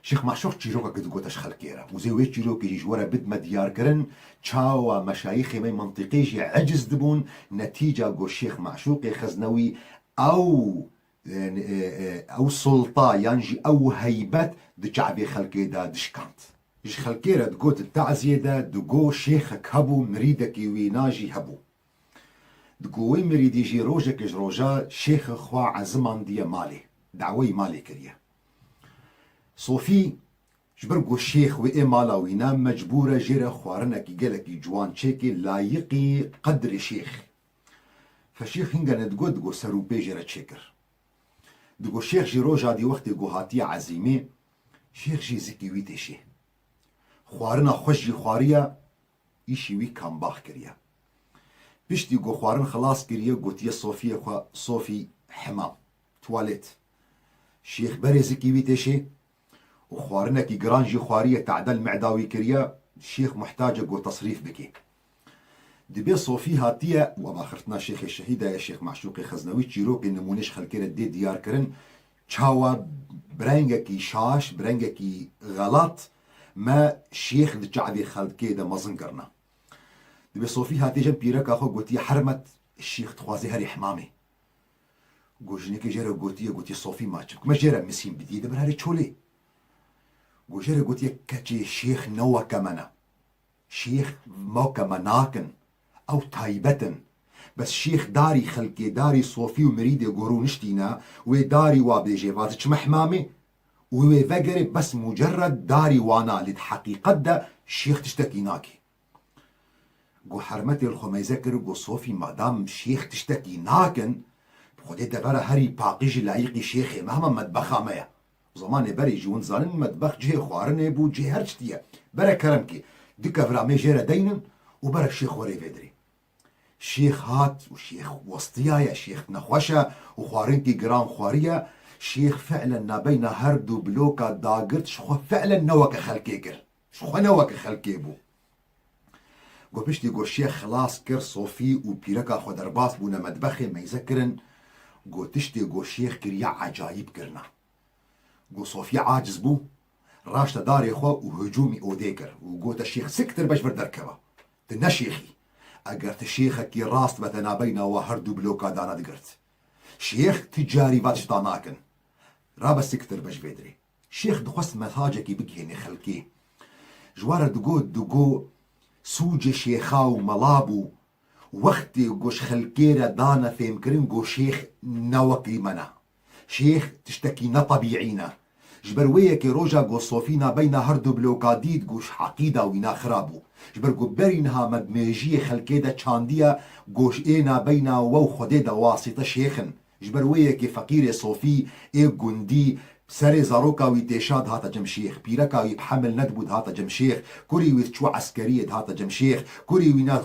شيخ معشوق تشيروكا قد قوتش خلكيرا وزي ويش تشيروكا جوارا بد ما ديار كرن تشاوا مشايخي من منطقيجي عجز دبون نتيجة قو الشيخ معشوقي خزنوي او سلطة ينجي او هيبت دجعبي خلقي دا دشكانت ايش خلقيرا دقوت التعزية دا دقو شيخك هبو مريدك ويناجي هبو دقوي مريد يجي روجك روجا شيخ خوا عزمان دي مالي دعوي مالي كريا صوفي جبرقو الشيخ وإي مالا وينام مجبورة جيرا خوارنك يقلك جوان شيكي لايقي قدر شيخ فالشيخ هنگا ندقو دقو سرو بيجرة تشكر دقو الشيخ جي روجا دي وقت دقو هاتية عزيمي شيخ جي زكي ويتي شي خوارنا خوش جي خواريا ايشي وي كان باخ كريا بيش دقو خوارن خلاص كريا قوتيا صوفيا خوا صوفي حمام تواليت شيخ بري زكي ويتي شي وخوارنا كي جران جي خواريا تعدل معداوي كريا الشيخ محتاج قو تصريف بكي دبي صوفي هاتية وما خرتنا شيخ الشهيدة يا شيخ معشوقي خزنوي تشيروك النمونش خلكيرا دي ديار كرن تشاوا برنجكي شاش برنجكي غلط ما شيخ دجعبي خلكي دا مزنقرنا دبي صوفي هاتي جن بيرك اخو قوتي حرمت الشيخ تخوازي هاري حمامي قوجنيكي جيرا قوتي صوفي ما تشبك ما جيرا مسين بدي دبر هاري تشولي قوجيرا قوتي كتشي شيخ نوا كمنا شيخ موكا مناكن او تايبتن بس شيخ داري خلقي داري صوفي ومريدي قرو نشتينا وداري وابيجي فاتش محمامي وفقري بس مجرد داري وانا للحقيقة دا شيخ تشتكيناكي قو حرمتي الخميزكر قو صوفي مادام شيخ تشتكيناكن بخدي دبرا هري باقيجي لايقي شيخي مهما مدبخا ميا زمان بري جون زانن مدبخ جي خوارن بو جي هرشتيا برا كرمكي دكا فرامي جيرا دينن وبرا الشيخ وري فيدري شيخ هات وشيخ وسطيا يا شيخ نخوشة وخوارنكي جران خوارية شيخ فعلا نابينا هردو بلوكا داقرت شخو فعلا نوك خلكيكر شخو نوك خلكيبو گو پشتی گو شیخ خلاص کر صوفی و پیرکا خود درباس بونه مدبخ میزه کرن گو تشتی گو شیخ کریا عجایب کرنا گو صوفی عاجز بو راشت داری خو و هجومی اوده کر و گو تشیخ سکتر بش بر درکبا تنشیخی اگر تشیخ کی راست بتنابینا و هر دو بلوکا دانا دگرت شیخ تجاری واتشتا ناکن رابا سکتر بش بدری شیخ دخست متاجکی بگهنی خلکی جوار دگو سوج شيخا وملابو وقتي وقوش خلكيرا دانا فيم كرين قو شيخ نوكي منا شيخ تشتكينا طبيعينا جبروية كي روجا قو صوفينا بينا هردو بلوكاديد قوش حقيدة وينا خرابو جبر قو برينها مدميجية خلكيدا تشاندية قوش اينا بينا وو خديدا واسطة شيخن جبروية كي فقير صوفي اي قندي سري زاروكا ويتشاد هاتا جمشيخ بيركا ويبحمل ندبود هاتا جمشيخ كوري ويتشو عسكرية هاتا جمشيخ كوري ويناد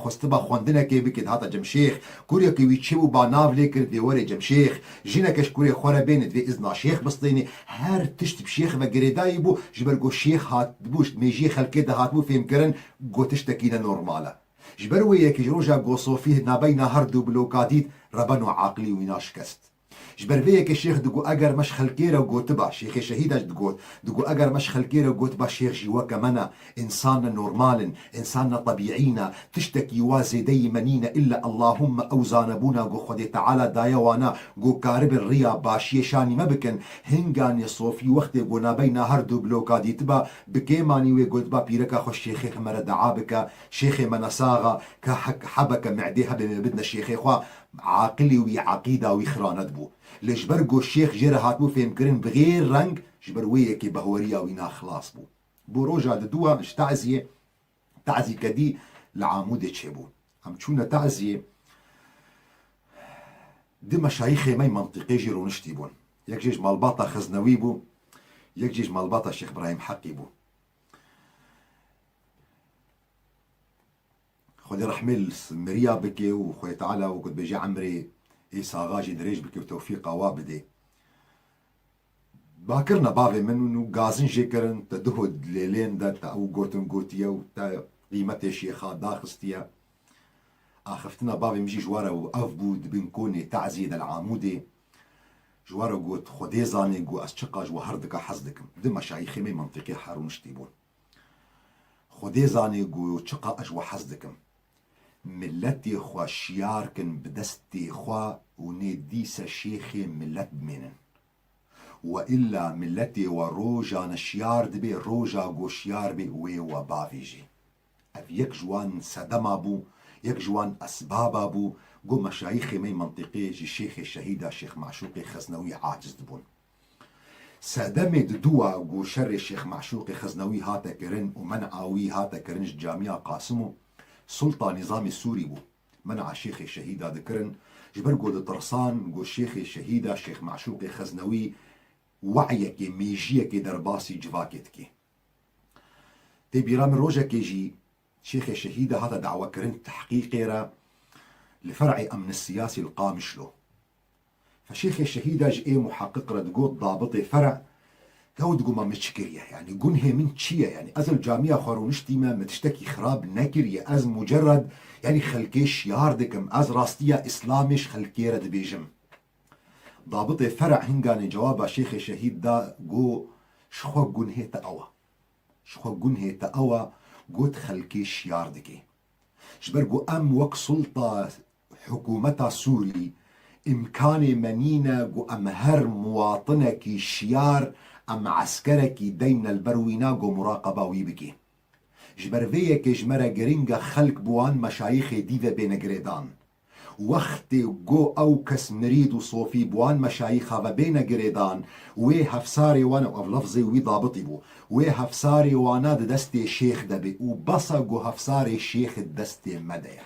خستبا خوندنا كي بكد هاتا جمشيخ كوري كي ويتشو باناف ليكر ديوري جمشيخ جينا كش كوري خورا بيند في إذنا شيخ بسطيني هر تشت بشيخ وقريداي بو جبر قو شيخ هات بوش ميجي خلكيدا هات بو فيم كرن قو تشتكينا نورمالا جبروية كي جروجا قو صوفيه نابينا هردو بلوكاديد ربنو عاقلي ويناش كست جبروية كي شيخ دقو اگر مش خلكيرا وقوتبا شيخ شهيدة دقو اگر مش خلكيرا وقوتبا شيخ جواكا منا انسان نورمال انسان طبيعينا تشتكي وازي دي منينا الا اللهم اوزانبونا قو خدي تعالى دايوانا قو كارب الريا باشي شاني ما بكن هنگاني صوفي وقت قو نابينا هردو بلوكادي تبا بكيماني وقوتبا بيركا خوش شيخ مرد عابكا شيخ منساغا كحك حبكا معديها بدنا شيخ خوا عاقلي وعقيدة ويخراند بو ليش برقو الشيخ جيرا هاتبو فهم كرن بغير رنگ جبروية كي بهوريا وينا خلاص بو روجا ددوا مش تعزية كدي لعامود تشيبو هم تشونا تعزية دي مشايخي ماي منطقي جيرو نشتيبون يك جيج مالباطا خزنوي بو يك جيج مالباطا الشيخ ابراهيم حقي بو خدي رحمل مريا بكي وخوي تعالى وكنت بيجي عمري إيسا غاجي دريج بكي وتوفيق وابدي باكرنا بافي منو غازن جيكرن تدهد ليلين دا او قوتن قوتيا وتا قيمتي شيخا داخستيا اخفتنا بافي مجي جوارا وافبود بنكوني تعزيد العامودي جوارا قوت خدي زاني قو اسشقاج وهردك حزدكم دي مشايخي مي منطقي حارون شتيبون خدي زاني قو تشقا اجوا حزدكم ملتي خوا شياركن بدستي خوا ونديس شيخي ملت بمنن وإلا ملتي وروجا نشيار دبي روجا قو شيار بي وي وبافيجي اف يك جوان سدما بو يك جوان اسبابا بو قو مشايخي مي منطقي جي شيخ الشهيدة شيخ معشوقي خزنوي عاجز دبون سادمي دوا قو شر الشيخ معشوقي خزنوي هاتا كرن ومنعاوي هاتا كرنج جامعة قاسمو سلطة نظام سوري بو منع الشيخ الشهيدة ذكرن جبر قو طرسان قو الشيخ الشهيدة شيخ معشوقي خزنوي وعيك ميجيك درباسي جواكتك تبيرا من روجا كيجي شيخ الشهيدة هذا دعوة كرن تحقيقي را لفرع أمن السياسي القامش له فشيخ الشهيدة جئي محقق را دقوت ضابطي فرع كود قوما متشكرية يعني قنها من تشية يعني أزل جامعة خارونشتي ما متشتكي خراب نكرية أز مجرد يعني خلكيش ياردكم أز راستية إسلامش خلكيرة بيجم ضابطي فرع هنغاني جوابا شيخ الشهيد دا قو شخو قنها تأوى شخو قنها تأوى قوت خلكيش ياردكي شبرقو أم وك سلطة حكومتا سوري إمكاني منينا قو أم هر مواطنكي شيار أم عسكركي دينا البروينا قو مراقبة ويبكي جبرفية كجمرة جرينجا خلق بوان مشايخ ديفا بين جريدان وقت قو أو كس مريد وصوفي بوان مشايخة وبين جريدان وي هفساري وانا وف لفظي وي ضابطي بو وي هفساري وانا دستي شيخ دبي وبصا قو هفساري شيخ دستي مدايا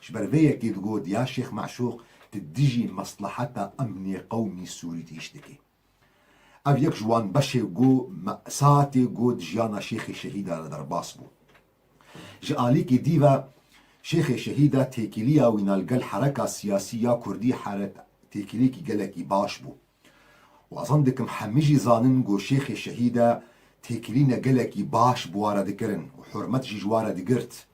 جبرفية كي تقول يا شيخ معشوق تدجي مصلحة أمني قومي سوري تشتكي أبيك جوان بشي قو مأساتي قو دجيانا شيخي شهيدة لدرباس بو جاليكي ديفا شيخي شهيدة تيكيليا وينالقى الحركة السياسية كردي حالة تيكيليكي قلقي باش بو وأظن دكم حميجي زانن قو شيخي شهيدة تيكيلينا قلقي باش بوارا دكرن وحرمت جي جوارا دقرت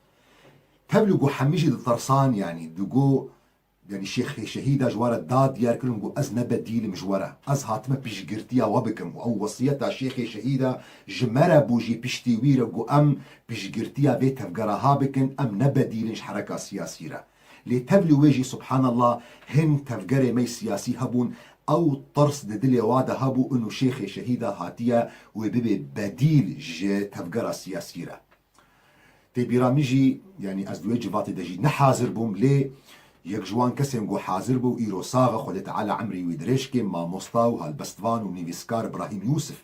تبلغو حميجي الطرسان يعني دقو يعني شيخ شهيدة جوارة داد ديار كلهم قو أز نبديل مجورة أز هاتما بيش قرتيا وبكم أو وصيتا شيخ شهيدة جمرة بوجي بيشتي ويرا قو أم بيش قرتيا بيت تفقرها بكن أم نبديلنش حركة سياسية لتبلو ويجي سبحان الله هن تفقري مي سياسي هبون أو طرس دلي وادا هبو إنه شيخ شهيدة هاتيا وبيبي بديل تفقرة سياسية تبيراميجي يعني از دوی جوات دجی نحاضر بوم لی یک جوان کسی گو حاضر بو ایرو ساغه خود تعالی عمری ویدرش که ما مستاو هالبستوان و نیویسکار ابراهیم یوسف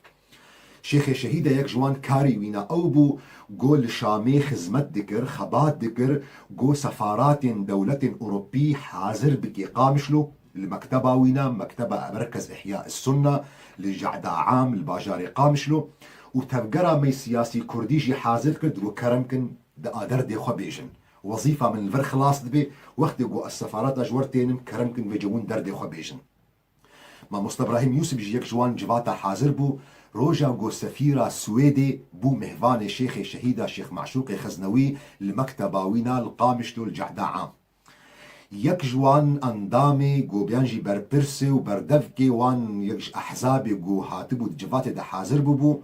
شیخ شهیده یک جوان کاری وینا او بو گو شامی خدمت دکر خبات دکر گو سفارات دولت اوروبی حاضر بکی قامشلو المكتبة وينا مكتبة مركز إحياء السنة لجعدة عام الباجاري قامشلو وتبقرا مي سياسي كرديجي حاضر كرد وكرمكن دقادر دي خبيجن وظيفة من الفر خلاص دبي وقت يقو السفارات أجورتين كرمكن بيجون در دي خبيجن ما مصطفى إبراهيم يوسف جيك جوان جواتا حاضر بو روجا قو سفيرة سويدي بو مهفان شيخ شهيدة شيخ معشوق خزنوي المكتبة وينا القامشلو الجعدة عام يك جوان اندامي جو بيانجي بربرسي وبردفكي وان يكش احزابي جو هاتبو جفاتي ده حاضر بو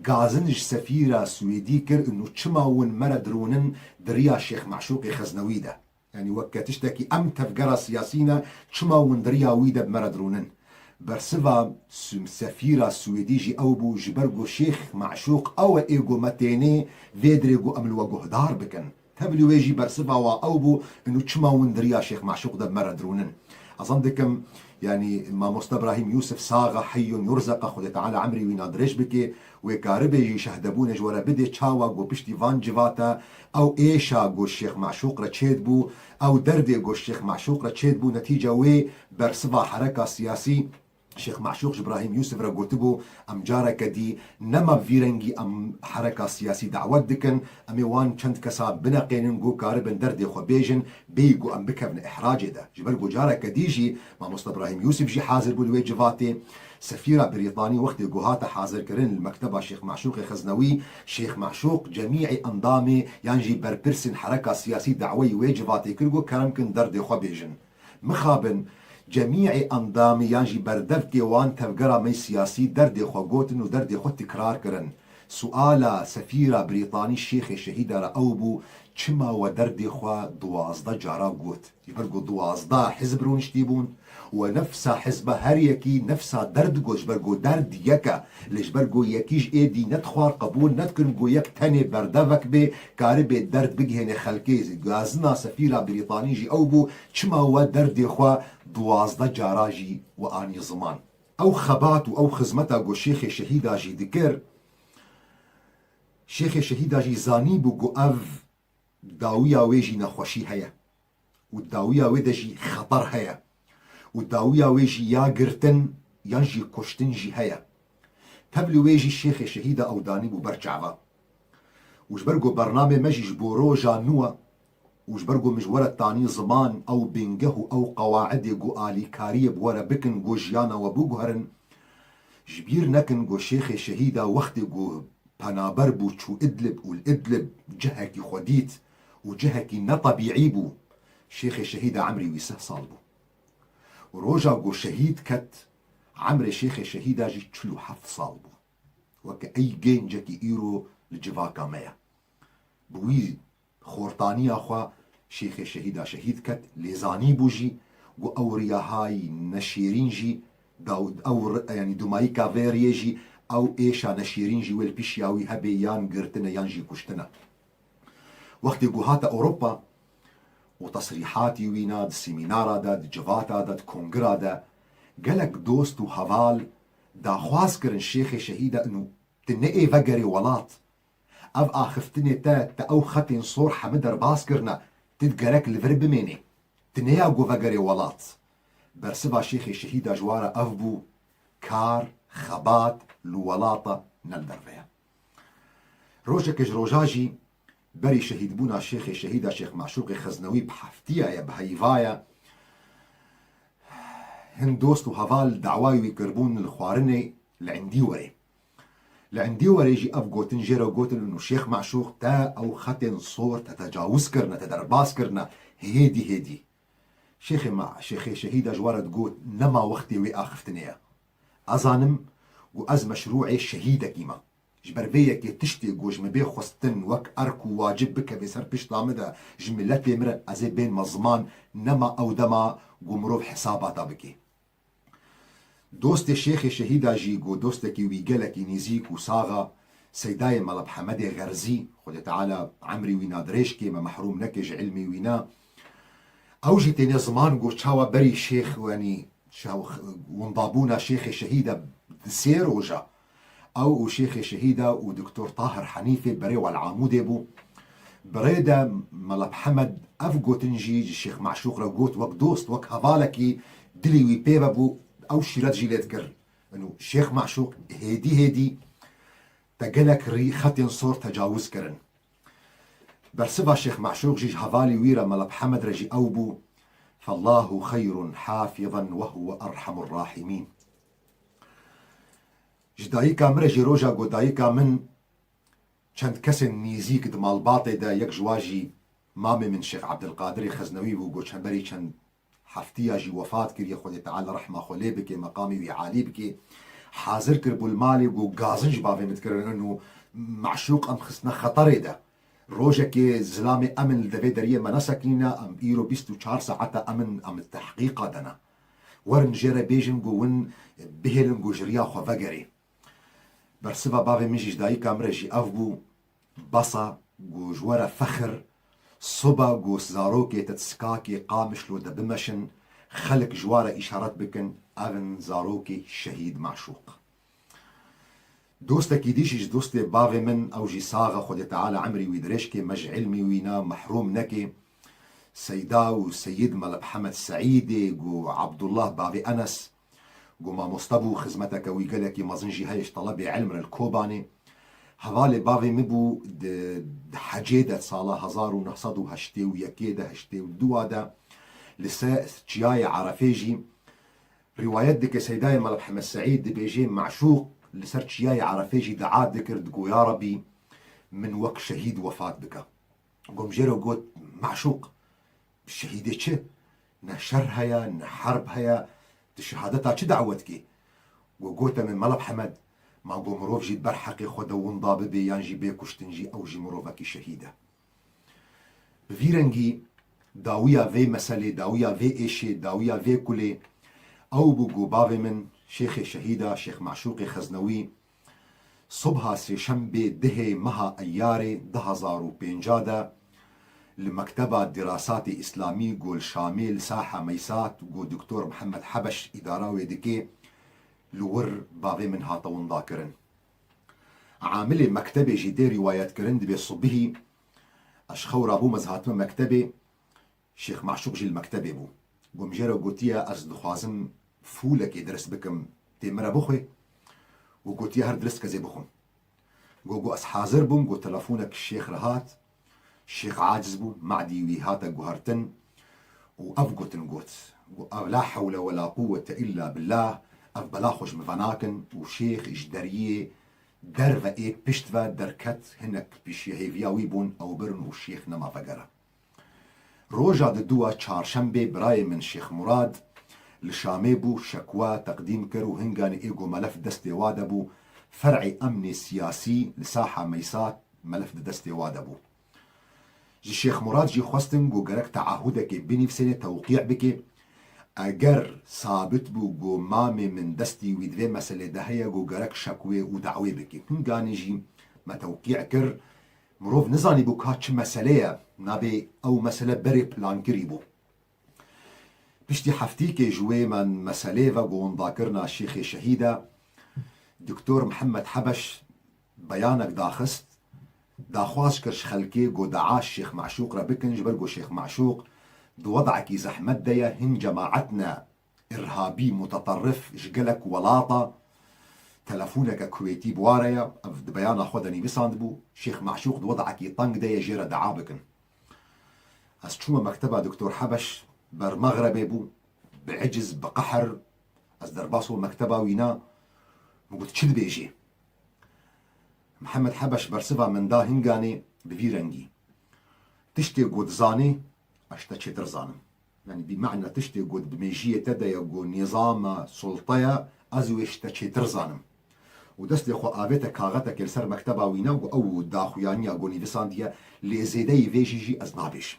غازنج سفيرة سويدي كر انو تشماون مردرونن دريا شيخ معشوق خزنوي ده يعني وكتشتكي ام تفقرا سياسينا تشماون دريا ويدا بمردرونن برسفا سفيرة سويدي جي او بو جبرجو شيخ معشوق او ايجو متيني فيدريجو املو جهدار بكن تبلو يجي برسفا او بو انو تشماون دريا شيخ معشوق ده بمردرونن اظن دكم يعني ما مصطفى ابراهيم يوسف صاغه حي يرزق خذ تعالى عمري وينادرش بك وكاربي يشهدبون جوره بدي تشاوا جو بشتي فان جيفاتا او ايشا جو الشيخ معشوق رتشيد بو او دردي جو الشيخ معشوق رتشيد بو نتيجه وي برسفا حركه سياسي شيخ معشوق ابراهيم يوسف رغوتبو ام جارك دي نما فيرنجي ام حركه سياسي دعوت دكن امي وان چند كسا بنقين جو كاربن دردي خبيجن بيجو ام بكبن احراج ده جبل جو جارك ديجي ما مصطفى ابراهيم يوسف جي حاضر بو جواتي سفيرة بريطاني وقت جوهاتا حاضر كرن المكتبة شيخ معشوق خزنوي شيخ معشوق جميع انضامي ينجي بربرسن حركه سياسي دعوي وجواتي كرجو كرمكن دردي خبيجن مخابن جميع اندام يانجي بردفكي وان تفقرا مي سياسي دردي خو قوتن و دردي خو تكرار كرن سؤالا سفيرة بريطاني الشيخ شهيدة رأوبو چما و دردي خو دوازده جارا قوت يبرقو دوازده حزب رونشتيبون ونفسا حزب هريكي نفسا درد قوش برقو درد يكا ليش برقو يكيج ايدي ندخوار قبول ندكن قو يك تاني بردفك بي كاربي درد بقهن خلقيزي قازنا سفيرة بريطاني جي أوبو چما و دردي خو دوازده جاراجي وآني زمان او خبات او خزمتا قو شيخ شهيدا جي دكر شيخ شهيدا جي زاني بو قو اف داويا ويجي نخوشي هيا والداويا ويدجي خطر هيا والداويا ويجي يا قرتن ينجي كشتن جي هيا تبلو ويجي الشيخ شهيدا او داني بو برجعوا وجبرقو برنامج مجيج بورو جانوا وجبرقو مجورة تاني زمان او بنجهو او قواعد جو آلي كارية بورا بكن جو جيانا وبوغهرن جبير نكن جو شيخ شهيدا وقت جو بنابر بو چو ادلب والادلب جهكي خديت وجهكي نطبيعي بو شيخ شهيدا عمري ويسه صالبو وروجا جو شهيد كت عمري شيخ شهيدا جي تشلو حف صالبو وكأي جين جاكي ايرو لجواكا ميا بوي خورتاني اخوا شيخ شهيدا شهيد كت ليزاني بوجي جو اوريا هاي نشيرين جي داود او يعني دوماي كافيري جي او ايشا نشيرين جي والبيشياوي هبي يان قرتنا يان جي كشتنا وقت جو هاتا اوروبا وتصريحاتي وينا سيمينارا دا جفاتا دا كونغرا دا قالك دوست وهفال دا خواز كرن شيخ شهيدا انو تنقي فقري ولات اف اخفتني تا او ختين صور حمدر باسكرنا تدقرك الفرب مني تنيا جو فقري ولات برسبا شيخ شهيدا جوارا افبو كار خبات لولاطة نلدر فيها روجك جروجاجي بري شهيد بونا الشيخ شهيدا شيخ معشوق خزنوي بحفتيا يا بهيفايا هن دوست وهفال دعواي ويقربون الخوارني لعندي وري لعندي وريجي أف قوتن جيرا قوتن إنه شيخ معشوق تا أو ختن صور تتجاوز كرنا تدرباس كرنا هيدي شيخي مع شيخي شهيدة جوارد قوت نما وقتي وي آخفتنيا أظانم وأز مشروعي شهيدة كيما جبر بيك تشتي قوش مبي خستن وك أركو واجب بك بسر بيش طامدة جملت بمرة أزي بين مزمان نما أو دما قمروف حساباتا بكي دوست الشيخ شهيدة جيقو دوستك ويقلك نيزيك وصاغة سيداي ملب حمد غرزي خد تعالى عمري وينا دريشكي ما محروم نكج علمي وينا أوجي تاني زمان قو شاوا بري شيخ يعني شاو ونضابونا شيخ شهيدة سير وجا أو شيخ شهيدة ودكتور طاهر حنيفة بري والعامودة بو بريدة ملب حمد أفقو تنجي الشيخ معشوق رقوت وك دوست وك هفالكي دلي ويبيبا بو أو شيرات جيلات كر إنه الشيخ معشوق هيدي تقلك ري ختن صور تجاوز كرن برسبها الشيخ معشوق جيج هفالي ويرا ملب حمد رجي أوبو فالله خير حافظا وهو أرحم الراحمين جدايكا مرجي روجا قدايكا من چند كسن نيزيك دمال باطي دا يك جواجي مامي من شيخ عبد القادر خزنوي وقو چندبري چند حفتيا جي وفات كر يخد تعالى رحمة خلي بكي مقامي وعالي بكي حاضر كر بالمالي وقو غازنج بافي متكرر انه معشوق ام خسنا خطري دا روجا كي زلامي امن الدفي دريه مناسكينا ام ايرو 24 ساعة امن ام التحقيق دنا ورن جيرا بيجن قو ون بهلن قو جريا خو فقري برسبا بافي ميجي جداي كامرا جي افبو بصا قو جوارا فخر صبا قو زاروكي تتسكاكي قامش لو دبمشن خلق جوارا إشارات بكن أفن زاروكي شهيد معشوق دوستك يديش دوستي بافي من أو جي صاغة خد تعالى عمري ويدريشكي مج علمي وينا محروم نكي سيدا وسيد ملب حمد سعيدي قو عبد الله بافي أنس قو ما مصطبو خزمتك ويقلكي مزنجي هايش طلبي علم الكوباني هذالي بافي مبو حجيدة صالة 1908 ويكيدة هشتي ودوادا لسا تشياي عرفيجي روايات ديك سيداي ملب حمد سعيد دي بيجي معشوق لسر تشياي عرفيجي دعاد ذكر دقو يا ربي من وك شهيد وفاة بك قوم جيرو قوت معشوق الشهيدة چه نشر هيا نحرب هيا تشهادتها چه دعوتكي وقوتا من ملب حمد ما قو مروف جيد برحقي خدا ونضاب بي يانجي بي كشتنجي او جي مروفاكي شهيدة بفيرنجي داويا في مسألة داويا في ايشي داويا في كولي او بقو بافي من شيخ شهيدة شيخ معشوقي خزنوي صبها سيشنبي دهي مها اياري 2005 لمكتبة دراسات إسلامي قول شامل ساحة ميسات قول دكتور محمد حبش إداراوي دكي لور بافي من هاتون ذاكرن عامل مكتبة جدي روايات كرند بصبه أشخور أبو مزهات من مكتبة شيخ معشوق جي المكتبة بو قوم جيرا قوتيا أز دخوازم فولك يدرس بكم تيمرا بخوي وقوتيا هر درس كزي بخم قو أس حاضر بوم قو تلفونك الشيخ رهات الشيخ عاجز بو معدي ويهاتا قهرتن وأفقوتن قوت لا حول ولا قوة إلا بالله أف بلاخوش مفناكن وشيخ إجداريه درفا إيه بشتفا دركت هنك بشي هيفياوي بون أو برن والشيخ نما فقرا روجا ددوا چارشنبه براي من شيخ مراد لشامي بو شكوى تقديم كرو هنغاني إيقو ملف دستي وادبو فرعي أمني سياسي لساحة ميسات ملف دستي وادبو جي شيخ مراد جي خواستن قو قرق تعهدك بني في سنة توقيع بكي اگر ثابت بو گو مامي من دستي ويدوي مسألة دهيا گو قرق شكوى ودعوي بكي هنغاني جي ما توقيع كر مروف نزاني بو كاتش مسألة نابي او مسألة بري بلان كريبو بشتي حفتيكي جوي من مسألة وقو نذاكرنا الشيخ شهيدة دكتور محمد حبش بيانك داخست داخواش كرش خلكي قو دعاش شيخ معشوق ربكن جبر قو شيخ معشوق دو وضعك زحمت ديا هن جماعتنا إرهابي متطرف جقلك ولاطة تلفونك كويتي بواريا بيانا خودني بساند بو شيخ معشوق دو وضعك طنق ديا جيرا دعابكن أسشوما مكتبة دكتور حبش بر مغربي بو بعجز بقحر أز درباسو مكتبة وينا مقلت شد بيجي محمد حبش برسفا من دا هنگاني بفيرنجي تشتي قد زاني اشتا چتر زانم يعني بمعنى تشتي قد بميجية تدا يقو نظام سلطية ازو اشتا چتر زانم ودست خو آویتا کاغتا کل سر مکتبا وینا و او داخویانی اگو نیویسان دیا لیزیده ویجی جی از نابیش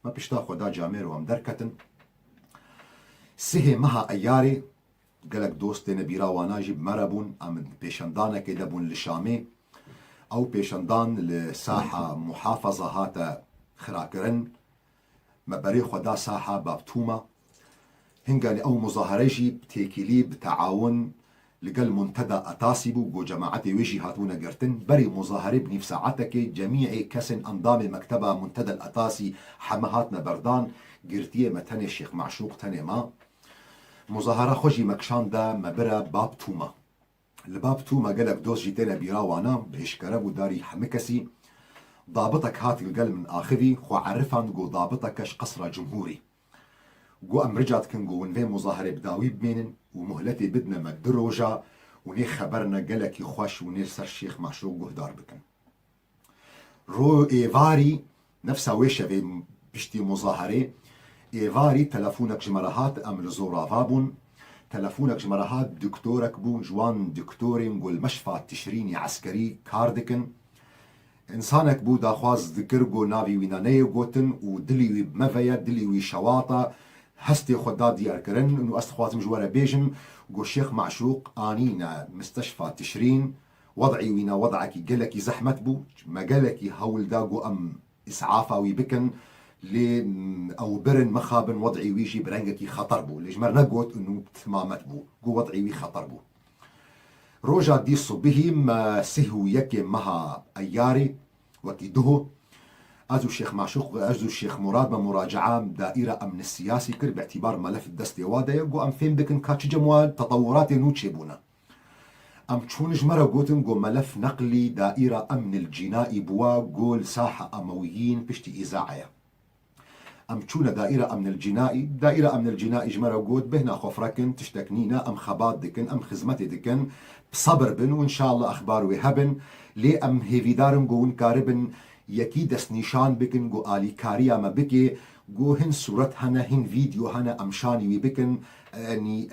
ما پشتا خدا جامر و هم درکتن سه مها ایاری قلق دوست نبیرا وانا جیب مربون ام پیشندانه که دبون لشامه او پیشندان لساحة محافظة هاتا خراكرن مباري خدا ساحة بابتوما هنگاني او مظاهره جي بتيكيلي بتعاون لقل منتدى أتاسيبو جو جماعتي ويجي هاتونا قرتن بري مظاهرة بنف ساعتك جميع كسن أنظام مكتبة منتدى الأتاسي حمهاتنا بردان قرتية متني الشيخ معشوق تاني ما مظاهرة خوشي مكشان دا مبرا باب توما الباب توما قالك دوس جيتنا بيراوانا بهشكرب وداري حمكسي ضابطك هات القل من آخذي خو عرفان جو ضابطكش قصر جمهوري جو ام رجعت كن جو ونفي مظاهرة بداوي بمينن ومهلتي بدنا مدروجة وني خبرنا قالك يخوش وني سر الشيخ معشوق جو دار بكن رو ايفاري نفسها ويشة في بشتي مظاهرة ايفاري تلفونك جمرهات ام لزورافابون تلفونك جمرهات دكتورك بون جوان دكتوري نقول مشفى تشريني عسكري كاردكن انسانك بو داخواز ذكر جو نافي وينانيه جوتن ودلي بمفيا دلي وي شواطه هستي خدا ديار كرن انه استخواتم جوارا بيجن جو الشيخ معشوق انينا مستشفى تشرين وضعي وينا وضعك قالك زحمت بو ما قالك هول داغو ام اسعافاوي بكن لي او برن مخابن وضعي ويجي برنجكي خطر بو ليش مرنا قوت انه تمامت بو جو وضعي وي خطر بو روجا دي صبهم سهو يكي مها اياري وكيدهو ازو الشيخ معشوق ازو الشيخ مراد بمراجعه دائره امن السياسي كر باعتبار ملف الدستي وادا يقو ام فين بكن كاتش جموال تطورات نوتشيبونا ام تشونج مرة قوتن جو ملف نقلي دائره امن الجنائي بوا قول ساحه امويين بشتي اذاعيه ام تشونا دائره امن الجنائي جمرة قوت بهنا خفركن تشتكنينا ام خبات دكن ام خزمتي دكن بصبر بن وان شاء الله اخبار وهبن لي ام هيفيدارن قون كاربن يكي دس نشان بكن جو آلي كاريا ما بكي جو هن صورت هنا هن فيديو هنا أمشاني وبكن يعني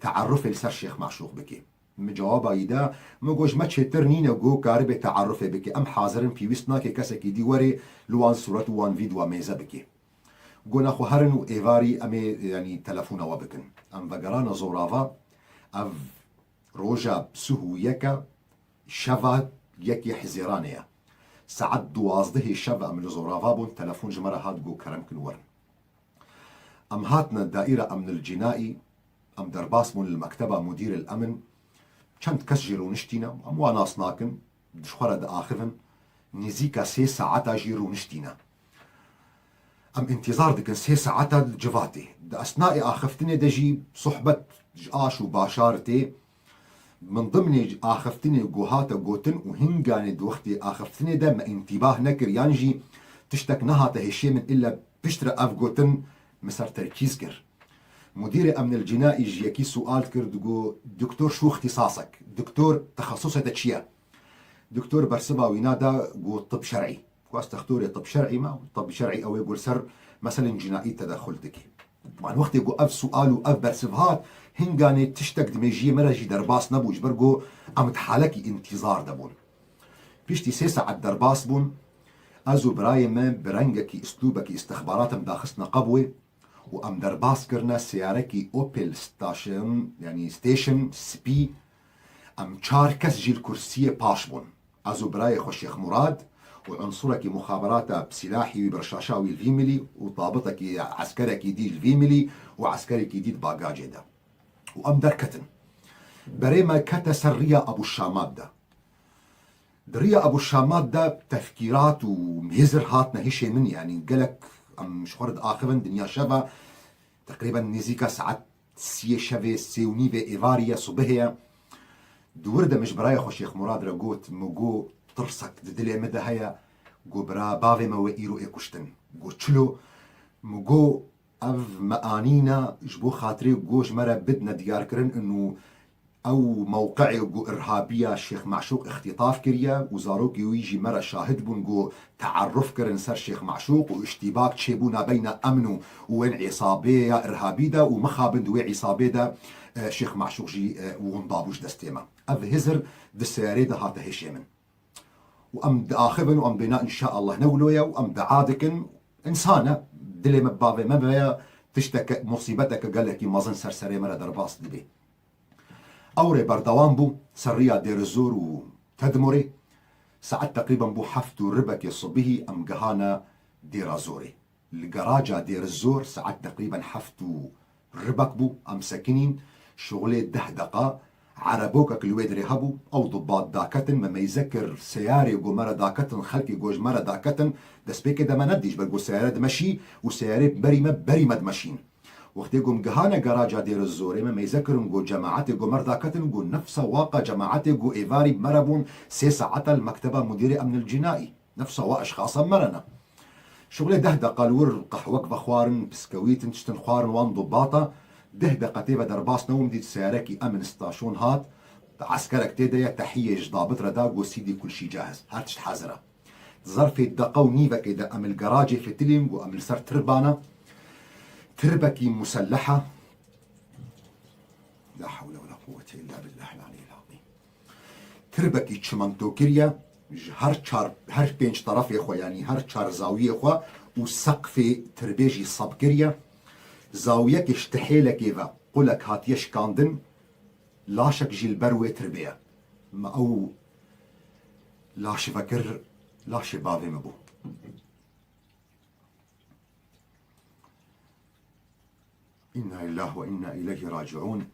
تعرف لسر شيخ معشوق بكي مجوابا يدا مجوش ما تشترنينا جو كارب تعرف بكي أم حاضرن في وسطنا كي كسكي دي وري لوان صورت وان فيديو ميزا بكي جو ناخو هرن و إيفاري أمي يعني تلفونا وبكن أم فقرانا زورافا أف روجا بسهو يكا شفا يكي حزيرانيا ساعد دوازده شبه من زورافابون تلفون جمرة هات جو كرم كنورن ام هاتنا الدائرة امن الجنائي ام درباس من المكتبة مدير الامن چند كس جيرو نشتينا ام واناس ناكن دشخورة دا اخذن نزيكا 3 ساعات جيرو نشتينا ام انتظار دكن 3 ساعات الجفاتي دا اثناء اخفتني دجي صحبة جاش وباشارتي من ضمن آخفتني جوهاتا جوتن وهنجاني دوختي آخفتني ده ما انتباه نكر يانجي تشتك نهاتا هشي من إلا بشتر أف جوتن مسار تركيز كر مدير أمن الجنائي جيكي سؤال كرد جو دكتور شو اختصاصك دكتور تخصصك تشيا دكتور برسبا وينادا جو طب شرعي كواس تختوري طب شرعي ما طب شرعي أو يقول سر مثلا جنائي تدخلتك طبعا وقت يقول أف سؤال وأف برسبهات هنگاني تشتك دميجيه مرجي درباس نبوش برقو عمد حالكي انتظار دبون بيشتي 3 ساعات درباس بون ازو براي من برنجكي اسلوبكي استخباراتم داخسنا قبوة وام درباس كرنا سياركي اوبل ستاشن يعني ستيشن سبي ام چاركس جيل كرسية باش بون ازو براي خو الشيخ مراد وعنصرك مخابراتا بسلاحي وبرشاشاوي الفيميلي وطابطك عسكرك دي الفيميلي وعسكرك دي باقاجي ده وام دركتن بريما كتا سرية ابو الشامات ده دريا ابو الشامات ده تفكيرات ومهزر هاتنا هشي من يعني قالك ام شخورد اخرن دنيا شفا تقريبا نزيكا ساعات سي شفا سيونيفي ايفاريا صبهيا دورده مش برايا خو شيخ مراد رقوت مجو ترسك ددلي مدى هيا جو برا بافي ما ويرو ايكوشتن جو تشلو مجو اف مقانينا جبو خاطري جوش مرة بدنا ديار كرن انه او موقعي جو ارهابيه الشيخ معشوق اختطاف كريا وزاروكي ويجي مره شاهد بون جو تعرف كرن سر الشيخ معشوق واشتباك تشيبونا بين امنو وين عصابيه ارهابيه ومخابن دوي عصابيه الشيخ معشوق جي ونضابوش دستيما اف هزر دسياريدا هاته هشيمن وام داخبن وام بناء ان شاء الله نولويا وام دعادكن انسانه دلي مبابه مبايا تشتك مصيبتك قال لك مازن سرسري مره درباس دبي اوري بردوان بو سريا دير الزور وتدمري ساعات تقريبا بو حفتو ربك يصبه ام قهانا دير زوري الجراجة دير الزور ساعات تقريبا حفتو ربك بو ام ساكنين شغلي دهدقة عربوكك الويدري هبو او ضباط داكتن ما يذكر سياري وجو مرة داكتن خلقي جوج مرة داكتن دسبيك ده ما نديش بلقو سيارة دمشي وسيارة بريمة ماشين وقت يقوم جهانا جراجة دير الزوري ما يذكرون جو جماعات جو مرداكتن جو نفس واقع جماعات جو إيفاري مربون 6 ساعات المكتبة مدير أمن الجنائي نفس واشخاصا مرنا شغله دهدا قالور قحوك بخوارن بسكويتن تشتن خوارن وان ضباطة دهدا قتيبة درباس نوم دي سياركي أمن ستاشون هات عسكرك تيديا تحية جضابط رداق وسيدي كل شي جاهز هاتش حازرة ظرف الدقة ونيفا كده أم الجراجة في تلم وأم السر تربانة تربكي مسلحة لا حول ولا قوة إلا بالله العلي العظيم تربكي تشمنتو كريا هر بينج طرف يا اخوة يعني هر تشار زاوية يا اخوة وسقف تربيجي صب كريا زاوية كشتحيلة كيفا قولك هات يشكاندن لاشك جي البروة تربية ما أو لاش فكر لاش بابي مبو إنا لله وإنا إليه راجعون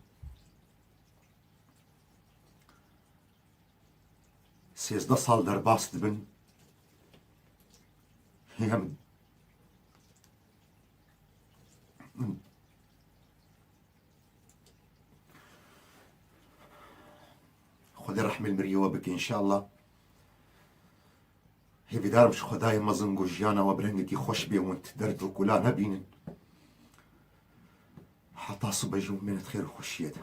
13 سال درباس دبن هم خد رحم المريوة بك إن شاء الله هي بدار مش خداي مزن جوجيانا وبرنجي خوش بي وانت درد وكلا نبينن حتى صبجوا من خير خشيته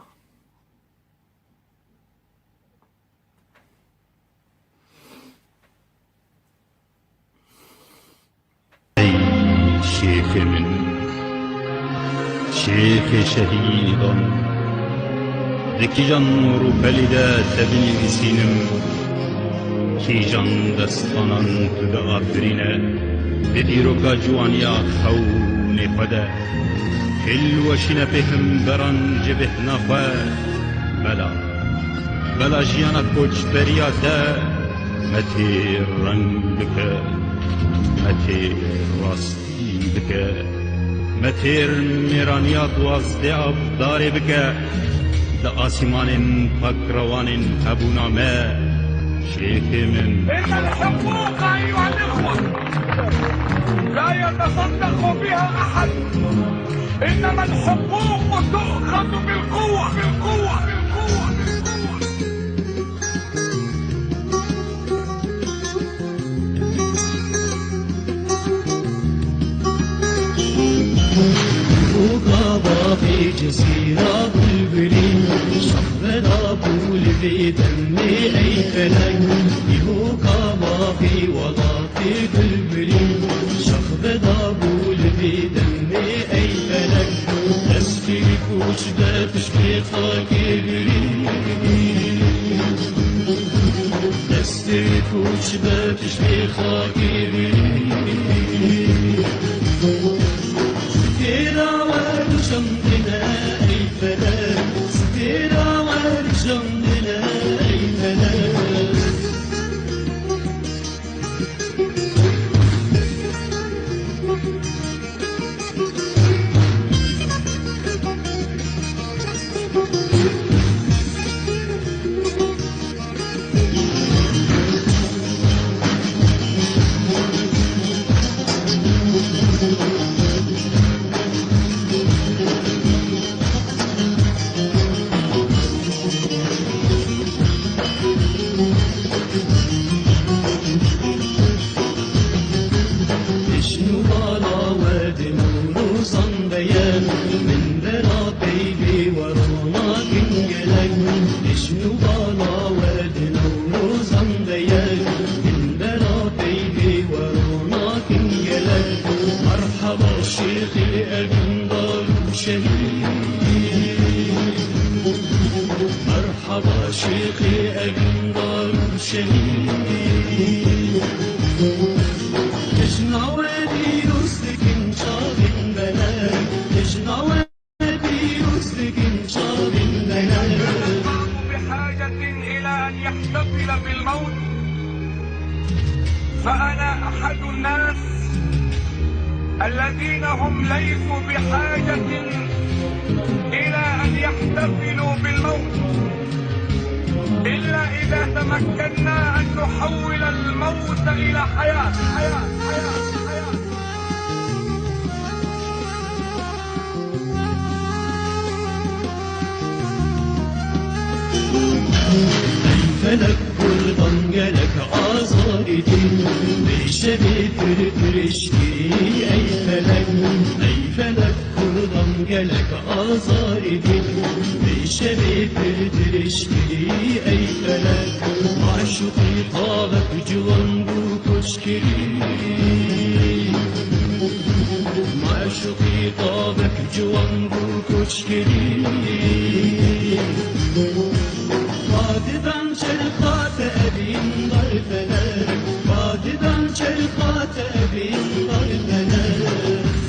شيخ من شيخ شهيد ذكي جان نور بلده تبني سينم كي جان دستانان تدا آفرينه بديروكا جوانيا خون خدا حلوشنا بهم بران جبه نخواه بلا جيانا كوچ برياته متي رنگ بك متي راستي بك متير ميرانيات وازده ابدار بك دا آسمان پاکروان ابونا ما شيخ من إن الحقوق أيها الإخوة لا يتصدق بها أحد إنما الحقوق تؤخذ بالقوة وقابا في جزيرة بلبلين شغل أبو في دمي أي فلك وقابا في وضعتي بلبلين شغل أبو في دمي أي فلك أسفي كوش بتشكي خاكرين أسفي كوش بتشكي خاكرين ستيرا ورجمنا أي فلك ستيرا ورجمنا أي فلك بحاجة إلى أن يحتفل بالموت، فأنا أحد الناس الذين هم ليسوا بحاجة إلى أن يحتفلوا بالموت، إلا إذا تمكنا أن نحول الموت إلى حياة. فلك kurban gelek azar edin Beşeri tırtırışki ey felek kurban gelek azar edin Beşeri tırtırışki ey felek Maşuki tavek civan bu koşkiri Maşuki tavek civan bu koşkiri Vadiden çelkat evin var felek Vadiden çelkat evin var felek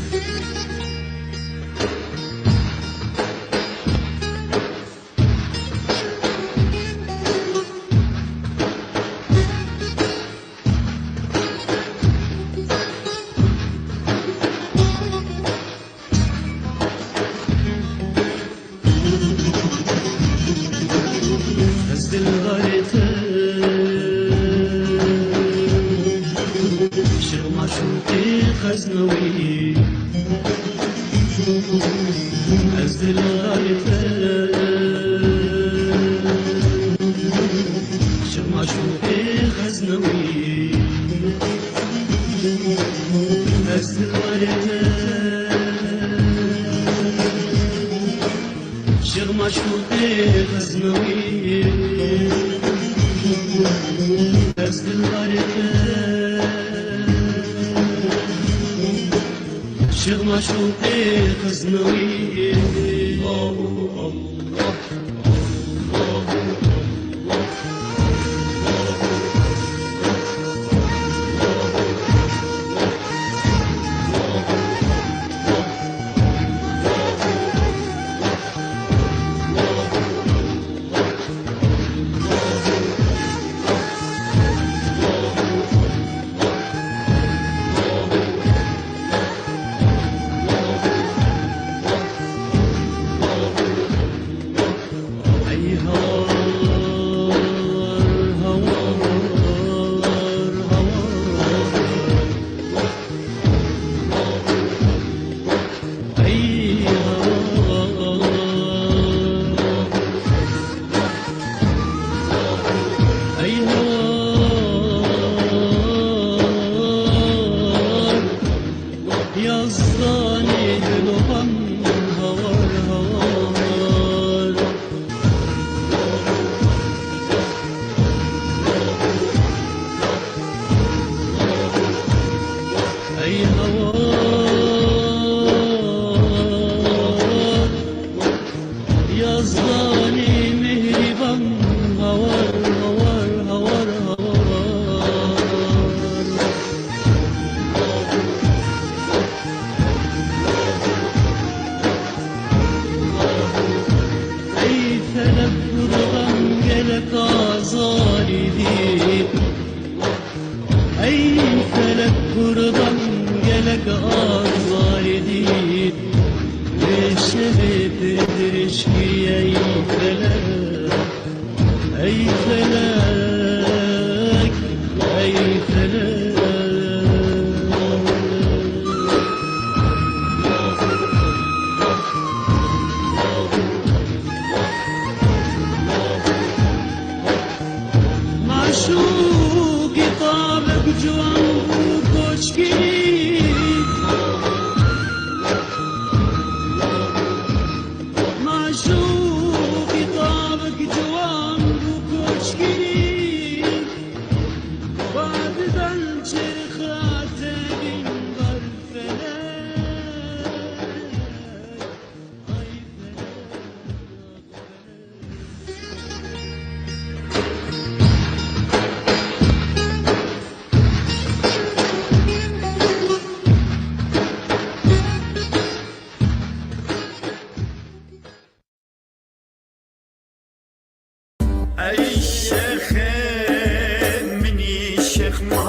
غزنوي أزل الغايفة شرما شوقي غزنوي أزل الغايفة شرما شوقي غزنوي أزل الغايفة شغل شوقي غزنوي الله الله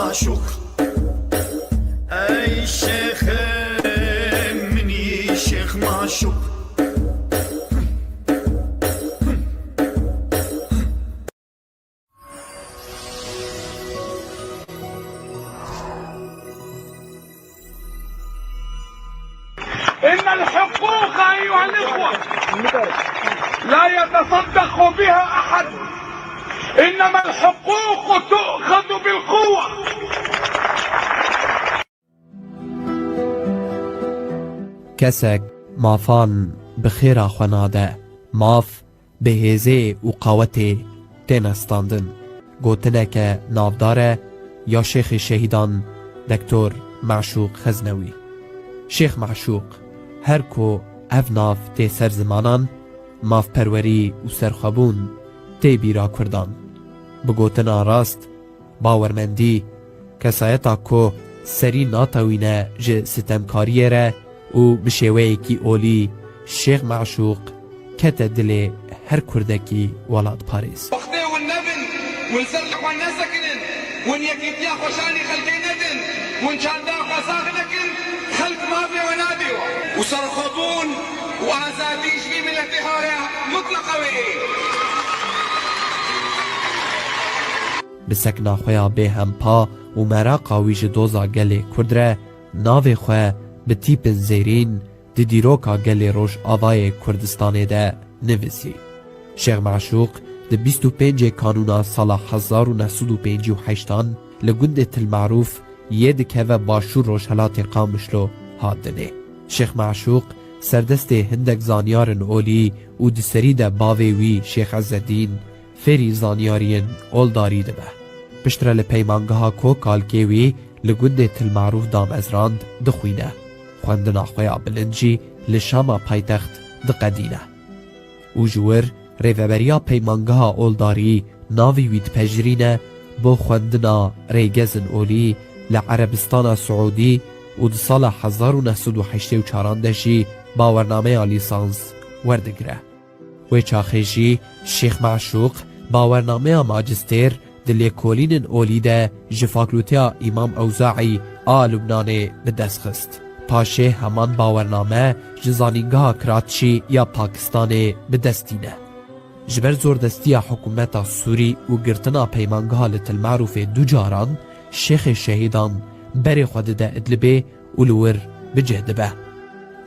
معشوق أي شيخ مني شيخ معشوق إن الحقوق أيها الإخوة لا يتصدق بها أحد، إنما الحقوق تؤخذ بالقوة. کەسێک مافان بخێرا خوێنادە ماف بەهێزێ و قاوەتێ تێنەستاندن گوتنێکە ناودارە یا شێخی شەهیدان دکتۆر معشوق خەزنەوی. شێخ معشوق هەر کۆ ئەڤ ناف تێ سەر زمانان مافپەروەری و سەرخەبوون تێ بیرا کوردان بگوتنا ڕاست باوەرمەندی کەسایەتا کۆ سەری ناتەوینە ji ستەمکاریێرە و bi şêweyekî olî شێخ معشوق kete dilê her kurdekî welat parêz. وقتي والنبل ونسلح والنسكن ونيكيتيا خوشاني خلقي ندن ونشاندا خساخنكن خلق مافيا ونادي وسرخطون وازاديش في من الاتهارة مطلقة بسەکنا خویا bê hempa û meraqa wî ji doza gelê Kurd re navê xwe bi tîpin zêrîn di dîroka gelê Rojavayê Kurdistanê de nivîsî. Şêx Meşûq di 25 kanûna sala 1958 li gundê Tilmarûf yê dikeve başûr Rojhilatê Qamişlo hat dinê. Şêx Meşûq serdestê hindek zanyarin olî û di serî de bavê wî Şêx Ezzedîn fêrî zanyariyên oldarî dibe. Piştre li peymangeha Kokalkê wî li gundê Tilmarûf damezrand dixwîne. Xwendina xwe ya bilind jî li Şama paytext diqedîne. û ji wir rêveberiya peymangeha oldarî navê wî dipejirîne bo xwendina rêgezin olî li Erebistana Siûdî û di sala 1984 de jî bawernameya lîsans werdigire. Wê çaxê jî Şêx Meşûq bawernameya macîstêr di lêkolînên olî de ji Fakulteya İmam Ewzaî a Lubnanê bi dest xist. Paşê heman bawername ji zanîngeha Kiraçî ya Pakistanê bi destîne. Ji ber zordestiya hikûmeta Sûrî û girtina peymangeha li Tilmarûfê du caran Şêxê şehîdan berê xwe dide Idlibê û li wir bicih dibe.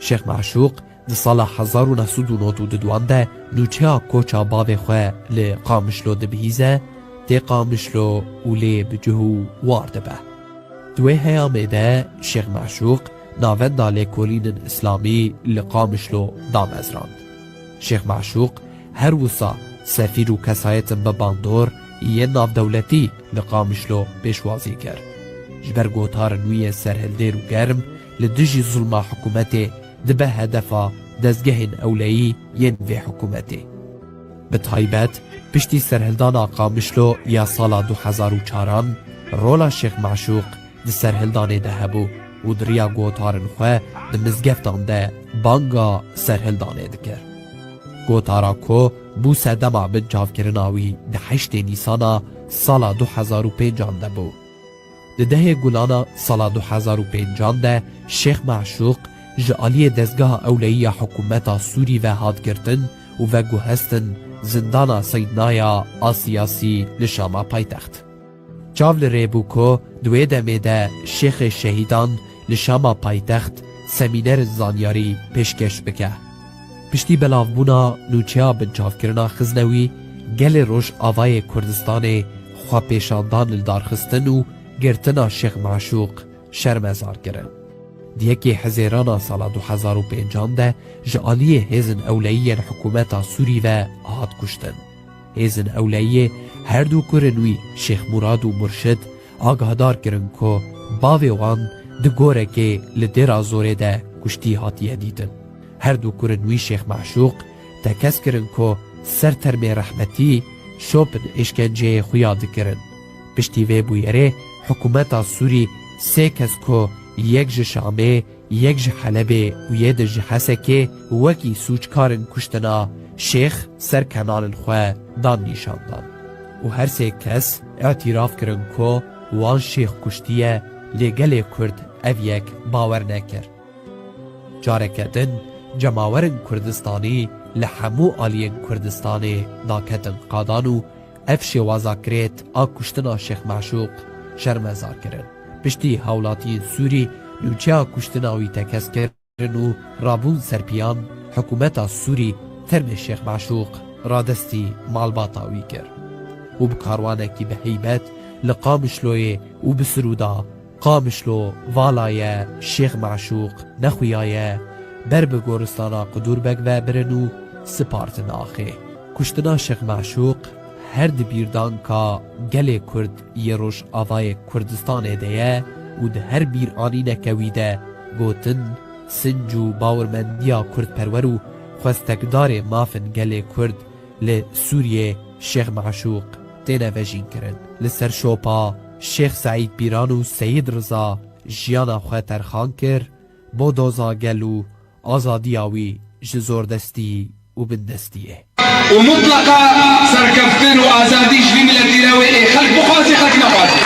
Şêx Meşûq di sala 1992 de nûçeya koça bavê xwe li Qamişlo dibihîze tê Qamişlo û lê bi cih û war dibe. Di wê heyamê de Şêx Meşûq navenda lêkolînên İslamî li Qamişlo damezrand. Şêx Meşûq her wisa sefîr û kesayetin bi bandor yên navdewletî li Qamişlo pêşwazî kir. Ji ber gotarên wî yên serhildêr û germ li dijî zulma hikûmetê dibe hedefa dezgehên ewleyî yên vê hikûmetê. Bi taybet piştî serhildana Qamişlo ya sala 2004 rola Şêx Meşûq di serhildanê de hebû û diriya gotarên xwe di mizgeftan de banga serhildanê dikir. Gotara ku bû sedema bin çavkirina wî di 8 Nîsana sala 2005 de bû. Di 10 Gulana sala 2005 de Şêx Meşûq ji aliyê dezgeha ewleyiya hikûmeta Sûrî ve hat girtin û ve guhestin zindana Seydnaya a siyasî li Şama paytext. Çav li rê bû ku di wê demê de Şêxê şehîdan li Şama paytext semînerên zanyarî pêşkeş bike. Piştî belavbûna nûçeya binçavkirina Xizanewî gelê Rojavayê Kurdistanê xwepêşandan li darxistin û girtina Şêx Meşûq şermezar kirin. Diyekê hezêrana sala 2005 de ji aliyê hêzin ewleyiyên hikûmeta Sûrî ve hat kuştin. Hêzin ewleyiyê her du kurên wî Şêx Murad û Murşid agahdar kirin ku bavê wan di gorekê li dêra zorê de kuştî hatiye dîtin. Her du kurên wî Şêx Meşûq tekez kirin ku ser termê rehmetî şopin îşkenceyê xuya dikirin. Piştî vê bûyerê hikûmeta Sûrî sê kes ku yek ji Şamê, yek ji Helebê û yê de ji Hesekê wekî sûçkarên kuştina Şêx serkenanên xwe dan nîşandan. û her sê kes etiraf kirin ku وان شیخ کشتیه لگل کرد اویک باور نکر. جارکه دن جماورن کردستانی لحمو آلین کردستانی ناکتن قادانو اف شوازا کرید آ کشتنا شیخ معشوق شرمزار کرن. پشتی حولاتین سوری نوچه کشتناوی تکس کرن و رابون سرپیان حکومت سوری ترم شیخ معشوق رادستی مالباتاوی کر. و بکاروانکی به حیبت لقامشلوی و بسرودا قامشلو والای شیخ معشوق نخویای بر به گورستانا قدور بگ و برنو سپارت ناخه. کشتنا شیخ معشوق هر دبیردان که گل کرد یه روش آوای کردستان دیه و ده هر بیر آنی نکویده گوتن سنجو باورمندیا کرد پرورو خواستگدار مافن گل کرد لسوریه شیخ معشوق تینه وجین کرن. لسر شوپا شیخ سعید پیران و سید رضا جیانا خواه ترخان کر بو دوزا گلو آزادیاوی جزوردستی و بندستیه ومطلقة سركفتن وآزاديش في ملتي راوي خلق بخواسي خلق نقاسي